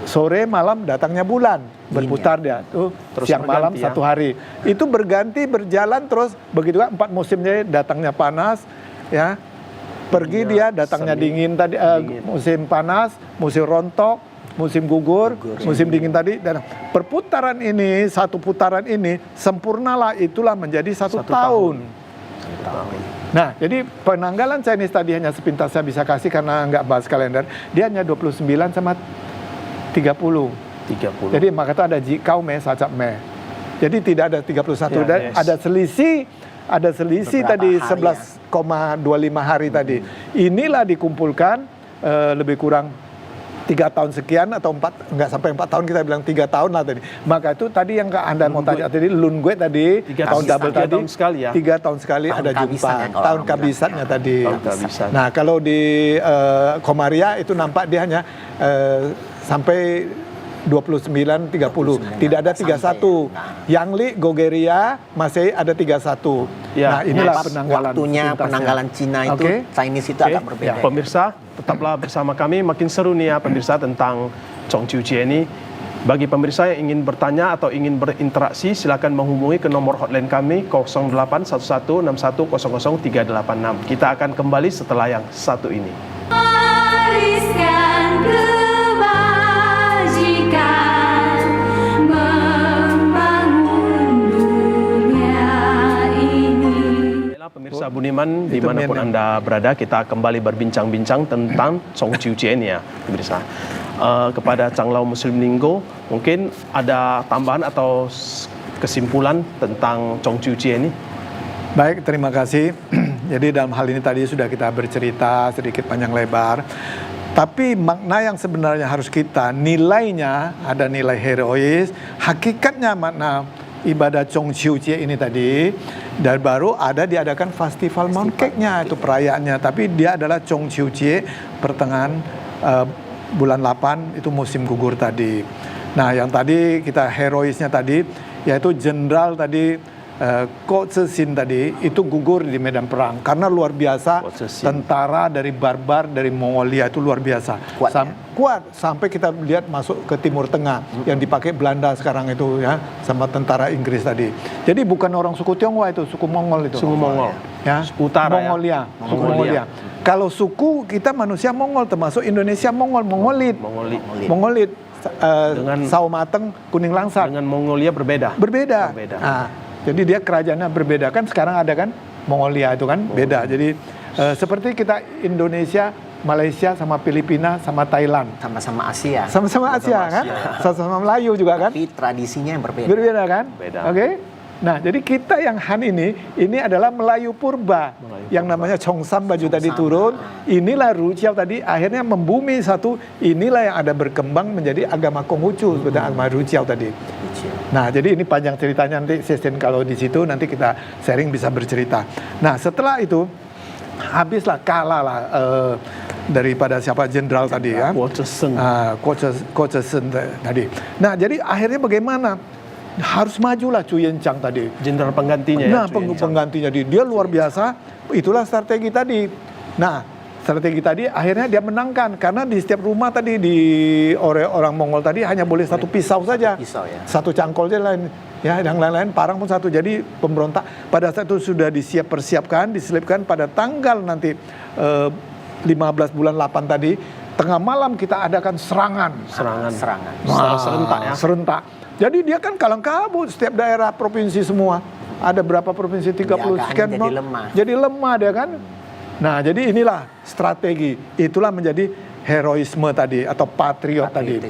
sore malam datangnya bulan, berputar dia tuh Terus siang malam berganti ya. satu hari. Itu berganti berjalan terus begitu kan 4 musimnya, datangnya panas ya. Pergi dia datangnya semi, dingin tadi dingin. musim panas, musim rontok, musim gugur, musim dingin tadi dan perputaran ini satu putaran ini sempurnalah itulah menjadi satu tahun. Nah, jadi penanggalan Chinese tadi hanya sepintas saya bisa kasih karena nggak bahas kalender. Dia hanya 29 sama 30. 30. Jadi maka itu ada Jikau Me, Sacap Me. Jadi tidak ada 31 Ya, dan yes. ada selisih Beberapa tadi hari 11,25 hari tadi. Inilah dikumpulkan lebih kurang 3 tahun sekian atau 4, nggak sampai 4 tahun, kita bilang 3 tahun lah tadi. Maka itu tadi yang Anda mau tanya tadi, Lun Gue tadi, 3 tahun tahun- double 3 tadi, tahun sekali ya. 3 tahun sekali Tahun ada kabisan jumpa, ya, kalau tahun orang bilang. kabisannya tadi. Tahun kabisan. Nah, kalau di Komaria itu nampak dia hanya sampai 29, 30. Tidak ada 31. Yangli, Gogeria masih ada 31. Ya, Nah, inilah Pas penanggalan waktunya sepintasnya. penanggalan Cina itu Oke. Chinese itu Oke, agak berbeda. ya, pemirsa, tetaplah bersama kami. Makin seru nih ya pemirsa tentang Chongqiucie ini. Bagi pemirsa yang ingin bertanya atau ingin berinteraksi, silakan menghubungi ke nomor hotline kami 081161000386. Kita akan kembali setelah yang satu ini. Wariskan kebajikan, membangun dunia ini. Baiklah pemirsa Budiman, Itu dimanapun Mian. Anda berada, kita kembali berbincang-bincang tentang Chongqiucie ini ya pemirsa. Kepada Cak Lau Muslim Linggo, mungkin ada tambahan atau kesimpulan tentang Chongqiucie ini? Baik, terima kasih. Jadi dalam hal ini tadi sudah kita bercerita sedikit panjang lebar. Tapi makna yang sebenarnya harus kita nilainya, ada nilai herois, hakikatnya makna ibadah Chongqiucie ini tadi, dan baru ada diadakan festival mooncake-nya, itu perayaannya. Tapi dia adalah Chongqiucie pertengahan bulan 8 itu musim gugur tadi. Nah, yang tadi kita heroisnya tadi yaitu jenderal tadi Ko Cixin tadi itu gugur di medan perang karena luar biasa. Ko Cixin. Tentara dari barbar dari Mongolia itu luar biasa. Kuat, ya? Kuat sampai kita lihat masuk ke Timur Tengah yang dipakai Belanda sekarang itu ya sama tentara Inggris tadi. Jadi bukan orang suku Tionghoa itu, suku Mongol itu. Suku Mongol. Ya, Suku utara ya. Mongolia. Suku Mongolia. Mongolia. Kalau suku kita manusia Mongol termasuk Indonesia Mongol, Mongolit. Mongoli. Mongolit. Sao Mateng, Kuning Langsat. Dengan Mongolia berbeda. Berbeda. Berbeda. Nah, jadi dia kerajaannya berbeda kan, sekarang ada kan Mongolia itu kan beda. Jadi seperti kita Indonesia, Malaysia sama Filipina sama Thailand. Sama-sama Asia. Sama-sama Asia kan? Sama-sama Melayu juga kan? Tapi tradisinya yang berbeda. Berbeda kan? Beda. Oke. Nah, jadi kita yang Han ini adalah Melayu Purba. Yang namanya Chongsam Baju tadi turun. Inilah Ruciao tadi akhirnya membumi satu. Inilah yang ada berkembang menjadi agama Konghucu, sebenarnya agama Ruciao tadi. Nah, jadi ini panjang ceritanya, nanti Sesen kalau di situ nanti kita sharing bisa bercerita. Nah, setelah itu habislah kalah lah daripada siapa jenderal tadi ya. Ko Chesen tadi. Nah, jadi akhirnya bagaimana? Harus majulah Chu Yenchang tadi. Jenderal penggantinya ya. Nah, penggantinya dia luar biasa. Itulah strategi tadi. Nah, strategi tadi akhirnya dia menangkan karena di setiap rumah tadi di orang Mongol tadi hanya boleh satu pisau saja. Pisau ya. Satu cangkol saja lain. Ya, yang lain-lain parang pun satu. Jadi pemberontak pada saat itu sudah persiapkan, diselipkan pada tanggal nanti 15 bulan 8 tadi, tengah malam kita adakan serangan. Serangan. Secara serentak ya. Serentak. Jadi dia kan kalang kabut setiap daerah provinsi semua. Ada berapa provinsi? 30 sekian. Jadi lemah. Jadi lemah dia kan. Nah, jadi inilah strategi. Itulah menjadi heroisme tadi atau patriot tadi.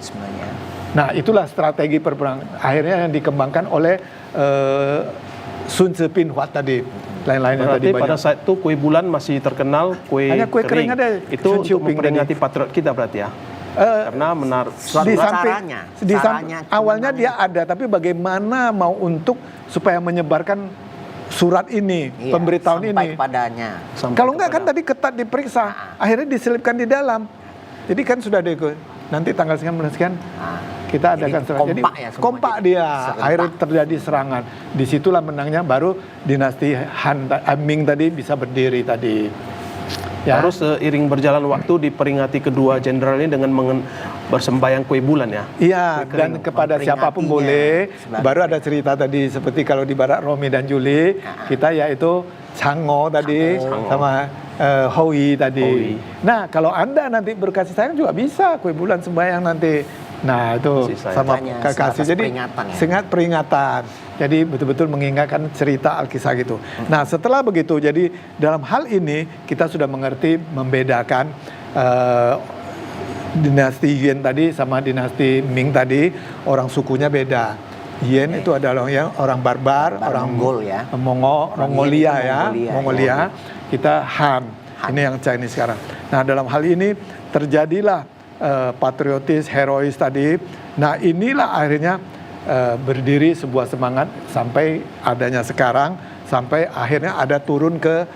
Nah, itulah strategi perperangan. Akhirnya yang dikembangkan oleh Sun Tzu Pinhuat tadi. Lain-lainnya tadi Berarti pada banyak. saat itu kue bulan masih terkenal Hanya kue kering ada. Itu Sun Chiu untuk Ping memperingati tadi. patriot kita berarti ya. Karena Di samping, caranya awalnya dia ada, tapi bagaimana mau untuk supaya menyebarkan surat ini, pemberitahuan sampai ini. kepadanya. Kalau enggak kan tadi ketat diperiksa, akhirnya diselipkan di dalam. Jadi kan sudah deh, nanti tanggal sekian kita adakan serangan. Jadi kompak dia, akhirnya terjadi serangan. Disitulah menangnya, baru dinasti Ming tadi bisa berdiri tadi. Ya. Harus seiring berjalan waktu diperingati kedua jenderal ini dengan bersembayang kue bulan ya. Iya, dan kepada siapapun boleh. Baru ada cerita tadi seperti kalau di Barat Romi dan Juli, kita yaitu Chango tadi sama Hoi tadi. Nah, kalau Anda nanti berkasih sayang juga bisa kue bulan sembayang nanti. Nah, itu sama kasih. Jadi sangat peringatan. Jadi betul-betul mengingatkan cerita Alkisah gitu. Nah, setelah begitu, jadi dalam hal ini kita sudah mengerti membedakan dinasti Yuan tadi sama dinasti Ming tadi, orang sukunya beda. Yuan itu adalah orang barbar, orang Mongol ya. Mongolia ya, Mongolia. Kita Han. Ini yang Chinese sekarang. Nah, dalam hal ini terjadilah patriotis, herois tadi. Nah, inilah akhirnya berdiri sebuah semangat sampai adanya sekarang, sampai akhirnya ada turun ke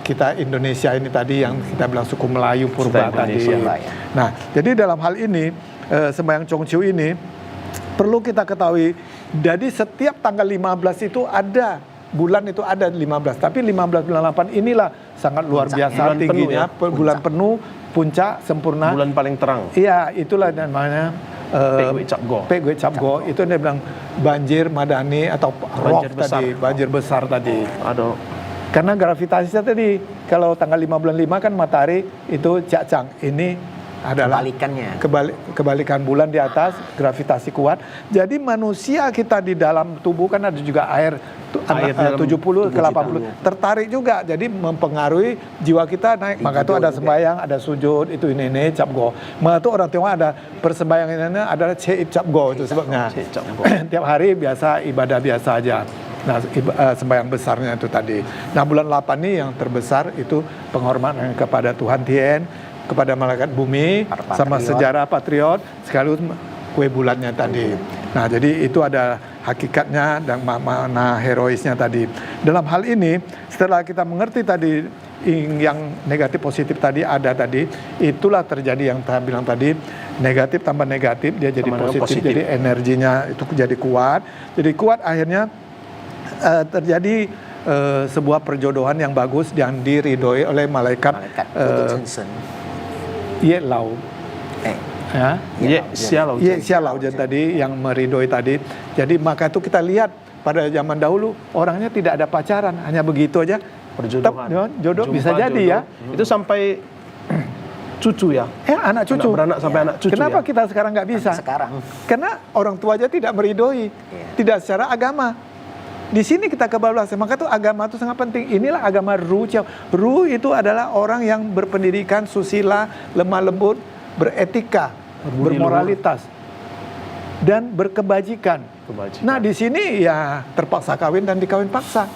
kita Indonesia ini tadi yang kita bilang suku Melayu Purba tadi. Nah, jadi dalam hal ini sembahyang Chongqiu ini perlu kita ketahui, jadi setiap tanggal 15 itu ada bulan itu ada 15, tapi 15 bulan 8 inilah sangat luar biasa bulan tingginya, penuh ya? bulan penuh, puncak sempurna. Bulan paling terang. Iya, itulah namanya Pegwe Capgo. Itu dia bilang banjir madani atau roh tadi, banjir besar tadi. Aduh. Karena gravitasinya tadi, kalau tanggal 5 bulan 5 kan matahari itu Cacang. Ini adalah kebalikan bulan di atas, gravitasi kuat. Jadi manusia kita di dalam tubuh kan ada juga air 70 ke 80 tertarik juga, jadi mempengaruhi jiwa kita naik. Maka itu ada sembahyang, ada sujud, itu ini Capgo. Maka itu orang Tionghoa ada persembahyang ini adalah Ceip Capgo itu sebabnya. Tiap hari biasa ibadah biasa aja. Nah, sembahyang besarnya itu tadi. Nah, bulan 8 ini yang terbesar itu penghormatan kepada Tuhan Tien, kepada malaikat bumi, sama sejarah patriot, sekaligus kue bulannya tadi. Nah, jadi itu ada hakikatnya dan makna heroisnya tadi. Dalam hal ini, setelah kita mengerti tadi yang negatif positif tadi ada tadi, itulah terjadi yang saya bilang tadi, negatif tambah negatif dia jadi positif, jadi energinya itu jadi kuat. Jadi kuat akhirnya terjadi sebuah perjodohan yang bagus yang diridhoi oleh malaikat Ye Lao. Ye Xiaolao tadi yang meridhoi tadi. Jadi maka itu kita lihat pada zaman dahulu orangnya tidak ada pacaran, hanya begitu aja. Perjodohan. Jodoh bisa jadi jodoh. ya. Itu sampai Cucu ya. Anak cucu. Anak beranak sampai anak cucu. Kenapa ya? kita sekarang nggak bisa? Sekarang. Karena orang tua aja tidak meridoi, tidak secara agama. Di sini kita kebablasan. Maka tuh agama itu sangat penting. Inilah agama Ru Chiao. Ru itu adalah orang yang berpendidikan, susila, lemah lembut, beretika, bermoralitas, dan berkebajikan. Nah di sini ya terpaksa kawin dan dikawin paksa.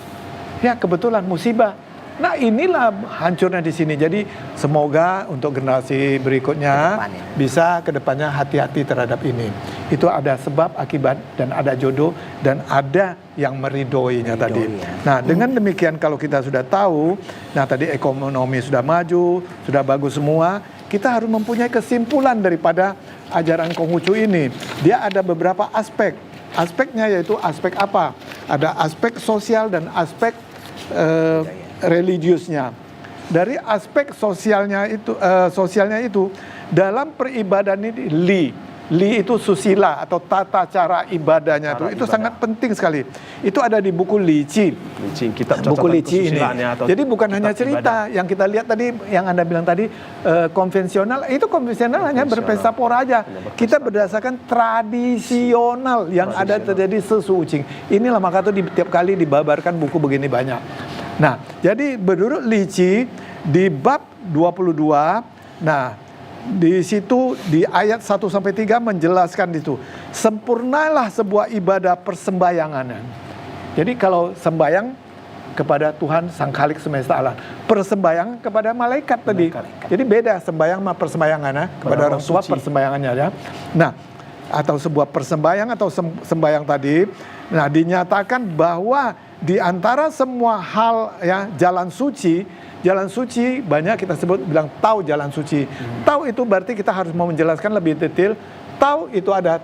Ya kebetulan musibah. Nah inilah hancurnya di sini. Jadi semoga untuk generasi berikutnya bisa kedepannya hati-hati terhadap ini. Itu ada sebab, akibat, dan ada jodoh, dan ada yang meridoinya tadi. Nah dengan demikian kalau kita sudah tahu, nah tadi ekonomi sudah maju, sudah bagus semua, kita harus mempunyai kesimpulan daripada ajaran Konghucu ini. Dia ada beberapa aspek. Aspeknya yaitu aspek apa? Ada aspek sosial dan aspek religiusnya. Dari aspek sosialnya itu dalam peribadan ini li itu susila atau tata cara ibadahnya itu sangat penting sekali. Itu ada di buku Lici. Buku Lici ini. Jadi bukan hanya cerita yang kita lihat tadi, yang Anda bilang tadi konvensional. Itu konvensional hanya berpesta pora aja. Kita berdasarkan tradisional yang ada terjadi sesucing. Inilah maka itu tiap kali dibabarkan buku begini banyak. Nah, jadi menurut Lici di bab 22, nah di situ di ayat 1 sampai 3 menjelaskan itu. Sempurnalah sebuah ibadah persembahyangan. Jadi kalau sembayang kepada Tuhan Sang Khalik semesta alam, persembahyangan kepada malaikat tadi. Jadi beda sembayang sama persembahyangan kepada orang tua persembahyangannya ya. Nah, atau sebuah persembayang atau sembayang tadi. Nah, dinyatakan bahwa di antara semua hal ya jalan suci banyak kita sebut bilang tau jalan suci. Tau itu berarti kita harus mau menjelaskan lebih detail. Tau itu ada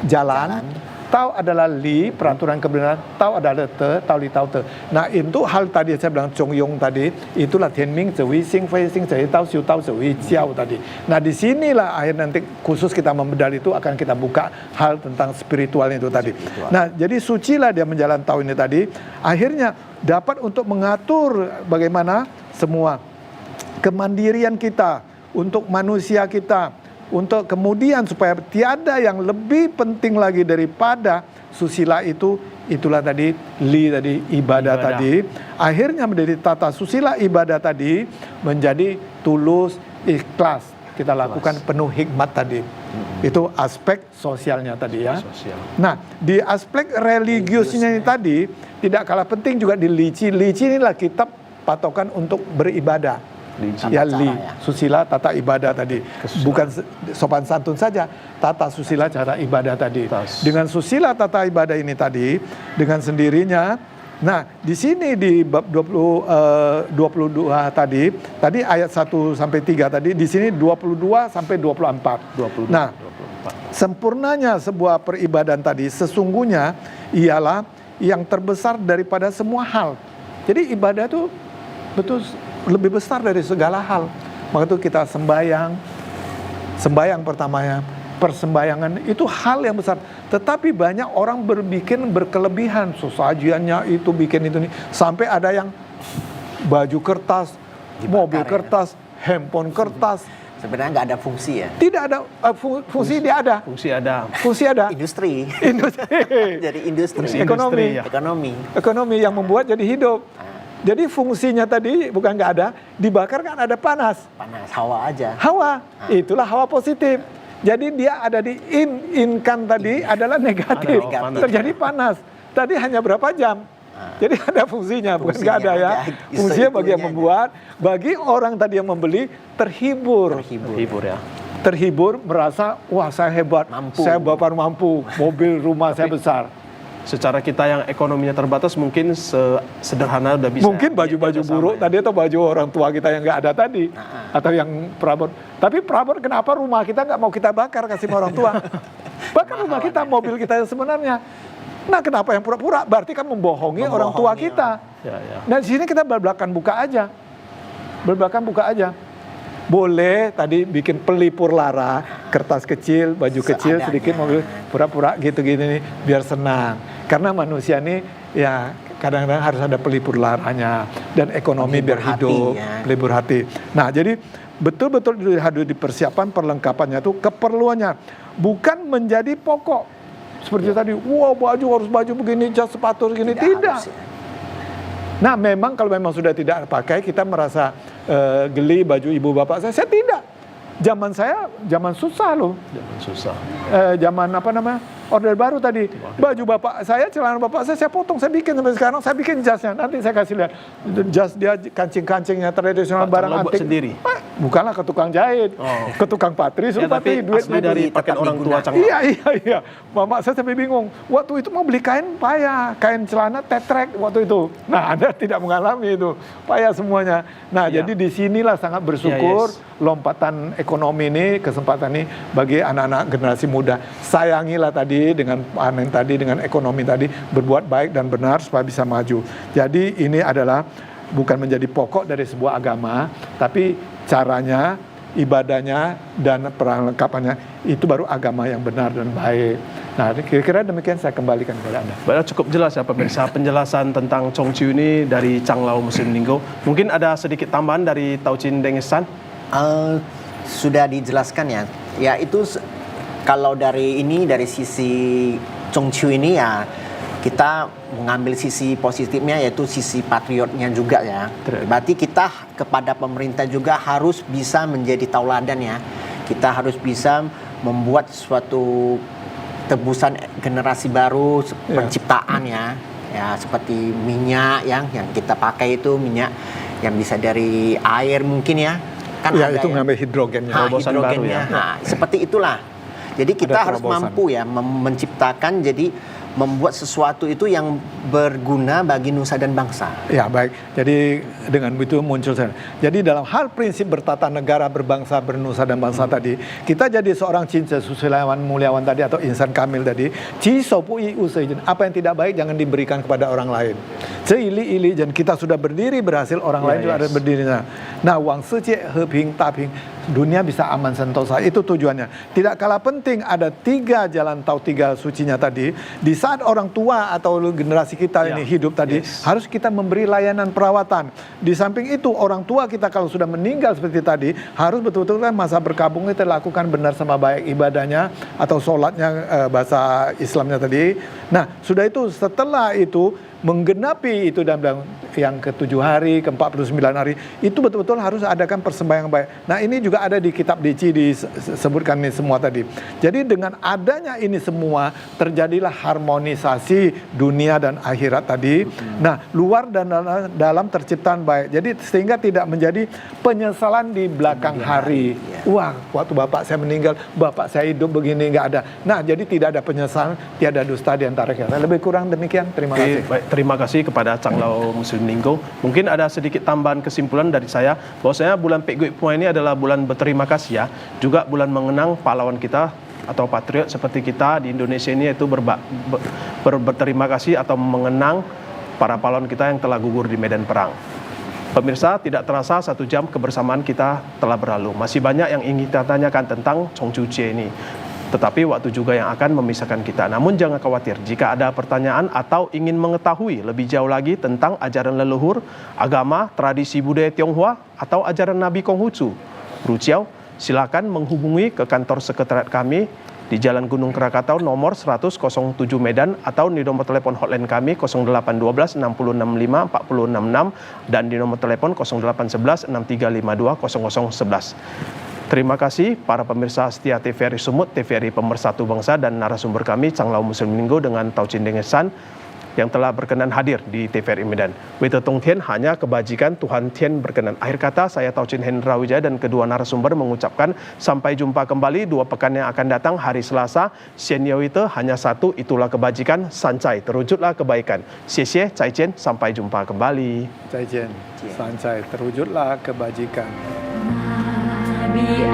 jalan. Tau adalah li, peraturan kebenaran. Tau adalah te, tau li tau te. Nah itu hal tadi saya bilang Chong Yong tadi, itulah Tianming Zewi Sing Fei Sing Zhe Tao Xiu Tao Zewi Jiao tadi. Nah disinilah akhir nanti khusus kita membedah itu akan kita buka hal tentang spiritualnya itu tadi. Nah jadi sucilah dia menjalan tau ini tadi. Akhirnya dapat untuk mengatur bagaimana semua kemandirian kita untuk manusia kita. Untuk kemudian supaya tiada yang lebih penting lagi daripada susila itu, itulah tadi li tadi ibadah tadi. Akhirnya menjadi tata susila ibadah tadi menjadi tulus, ikhlas. Kita lakukan penuh hikmat tadi. Itu aspek sosialnya tadi ya. Nah di aspek religiusnya ini tadi tidak kalah penting juga di Lici. Lici inilah kitab patokan untuk beribadah. Ya li, susila tata ibadah tadi. Bukan sopan santun saja, tata susila cara ibadah tadi. Dengan susila tata ibadah ini tadi, dengan sendirinya. Nah, di sini di bab 22 tadi ayat 1 sampai 3 tadi, di sini 22 sampai 24. Nah, sempurnanya sebuah peribadan tadi sesungguhnya ialah yang terbesar daripada semua hal. Jadi ibadah itu betul lebih besar dari segala hal. Maka itu kita sembayang pertamanya, persembahyangan itu hal yang besar. Tetapi banyak orang berkelebihan, sesajiannya itu bikin itu nih, sampai ada yang baju kertas, mobil kertas, handphone kertas. Sebenarnya nggak ada fungsi ya? Tidak ada fungsi, dia ada. Fungsi ada. Industri. Jadi industri. Ekonomi yang membuat jadi hidup. Jadi fungsinya tadi bukan nggak ada, dibakar kan ada panas. Hawa aja. Hawa, itulah hawa positif. Jadi dia ada di inkan tadi adalah negatif. Terjadi panas. Tadi hanya berapa jam. Jadi ada fungsinya, bukan nggak ada ya. Fungsinya bagi yang membuat, bagi orang tadi yang membeli terhibur ya. Terhibur, merasa wah saya hebat, saya bapak mampu, mobil rumah saya besar. Secara kita yang ekonominya terbatas mungkin sederhana udah bisa. Mungkin baju-baju buruk tadi atau baju orang tua kita yang nggak ada tadi. Atau yang perabot. Tapi perabot kenapa rumah kita nggak mau kita bakar kasih sama orang tua? Bahkan rumah kita, mobil kita yang sebenarnya. Nah kenapa yang pura-pura? Berarti kan membohongi orang tua kita. Nah di sini kita belak-belakan buka aja. Boleh tadi bikin pelipur lara, kertas kecil, baju kecil sedikit, mobil pura-pura gitu-gitu nih biar senang. Karena manusia nih ya kadang-kadang harus ada pelipur laranya dan ekonomi biar Pelipur hidup, hati, ya. pelipur hati. Nah, jadi betul-betul harus dipersiapkan perlengkapannya itu keperluannya, bukan menjadi pokok. Seperti tadi, wah baju harus baju begini, jas sepatu begini, tidak. harus, ya. Nah, memang kalau memang sudah tidak pakai, kita merasa geli baju ibu bapak saya tidak. Zaman saya, zaman susah loh. Jangan susah. Zaman apa namanya, order baru tadi. Baju bapak saya, celana bapak saya potong, saya bikin sampai sekarang, saya bikin jasnya. Nanti saya kasih lihat. Jas dia kancing-kancingnya tradisional, Pak barang Canglo buat antik. sendiri? Bukanlah ke tukang jahit, Oh. ke tukang patri, Ya, tapi asli dari tetap pakaian orang tua digunakan. Canglo. Iya. Mama saya sampai bingung. Waktu itu mau beli kain payah, kain celana tetrek waktu itu. Nah, Anda tidak mengalami itu, payah semuanya. Nah, Iya. jadi disinilah sangat bersyukur lompatan ekonomi ini, kesempatan ini bagi anak-anak generasi muda. Sayangilah tadi dengan panen tadi, dengan ekonomi tadi, berbuat baik dan benar supaya bisa maju. Jadi ini adalah bukan menjadi pokok dari sebuah agama, tapi caranya, ibadahnya, dan perlengkapannya itu baru agama yang benar dan baik. Nah, kira-kira demikian saya kembalikan kepada Anda. Baiklah, cukup jelas ya pemirsa penjelasan tentang Chongqiu ini dari Canglo Muslim Ninggo. Mungkin ada sedikit tambahan dari Tauchin Dengesan. Sudah dijelaskan ya. Ya itu kalau dari sisi Chongqiu ini ya kita mengambil sisi positifnya yaitu sisi patriotnya juga ya. Berarti kita kepada pemerintah juga harus bisa menjadi tauladan ya. Kita harus bisa membuat suatu tebusan generasi baru, penciptaan ya. Ya seperti minyak yang kita pakai itu minyak yang bisa dari air mungkin ya. Kan Ya, ada itu yang- mengambil hidrogennya. Terobosan baru hidrogennya. ya. Nah, seperti itulah. Jadi kita Ada harus terobosan. mampu ya menciptakan jadi membuat sesuatu itu yang berguna bagi nusa dan bangsa. Ya, baik. Jadi dengan itu muncul saya. Jadi dalam hal prinsip bertata negara, berbangsa, bernusa dan bangsa tadi, kita jadi seorang cinta susilawan muliawan tadi atau insan kamil tadi. Ci sopui usai, apa yang tidak baik jangan diberikan kepada orang lain. Seili-ili dan kita sudah berdiri berhasil, orang lain juga ada berdirinya. Nah, wang seje heping taping, dunia bisa aman sentosa, itu tujuannya. Tidak kalah penting ada 3 jalan tahu 3 sucinya tadi. Di saat orang tua atau generasi kita ini hidup tadi, harus kita memberi layanan perawatan. Di samping itu orang tua kita kalau sudah meninggal seperti tadi, harus betul-betul kan masa berkabung kita lakukan benar sama baik ibadahnya atau sholatnya, bahasa Islamnya tadi. Nah, sudah itu setelah itu menggenapi itu dalam yang ke-7 hari, ke-49 hari, itu betul-betul harus adakan persembahyaan yang baik. Nah, ini juga ada di kitab DC disebutkan ini semua tadi. Jadi dengan adanya ini semua terjadilah harmonisasi dunia dan akhirat tadi. Nah, luar dan dalam terciptaan baik. Jadi sehingga tidak menjadi penyesalan di belakang hari. Wah, waktu bapak saya meninggal, bapak saya hidup begini, nggak ada. Nah, jadi tidak ada penyesalan, tiada dusta di antara kita. Lebih kurang demikian. Terima kasih. Baik, terima kasih kepada Canglo Muslim Ninggo. Mungkin ada sedikit tambahan kesimpulan dari saya bahwasanya bulan Pek Gui Puan ini adalah bulan berterima kasih ya, juga bulan mengenang pahlawan kita atau patriot seperti kita di Indonesia ini, yaitu berterima kasih atau mengenang para pahlawan kita yang telah gugur di medan perang. Pemirsa, tidak terasa 1 jam kebersamaan kita telah berlalu. Masih banyak yang ingin kita tanyakan tentang Chongqiu ini. Tetapi waktu juga yang akan memisahkan kita. Namun jangan khawatir, jika ada pertanyaan atau ingin mengetahui lebih jauh lagi tentang ajaran leluhur, agama, tradisi budaya Tionghoa, atau ajaran Nabi Konghucu, Ruciao, silakan menghubungi ke kantor sekretariat kami di Jalan Gunung Krakatau nomor 10007 Medan atau di nomor telepon hotline kami 0812 6065 4066 dan di nomor telepon 0811 6352 0011. Terima kasih para pemirsa setia TVRI Sumut, TVRI Pemersatu Bangsa dan narasumber kami Canglo Muslim Ninggo dengan Tauchin Dengesan yang telah berkenan hadir di TVRI Medan. Wita Tong Tien, hanya kebajikan Tuhan Tien berkenan. Akhir kata, saya Tauchin Hendra Wijaya dan kedua narasumber mengucapkan sampai jumpa kembali 2 pekan yang akan datang hari Selasa. Xian Wita hanya 1, itulah kebajikan, sancai, terwujudlah kebaikan. Xie Cai Chen, sampai jumpa kembali. Zaijian, sancai, terwujudlah kebajikan. Nabi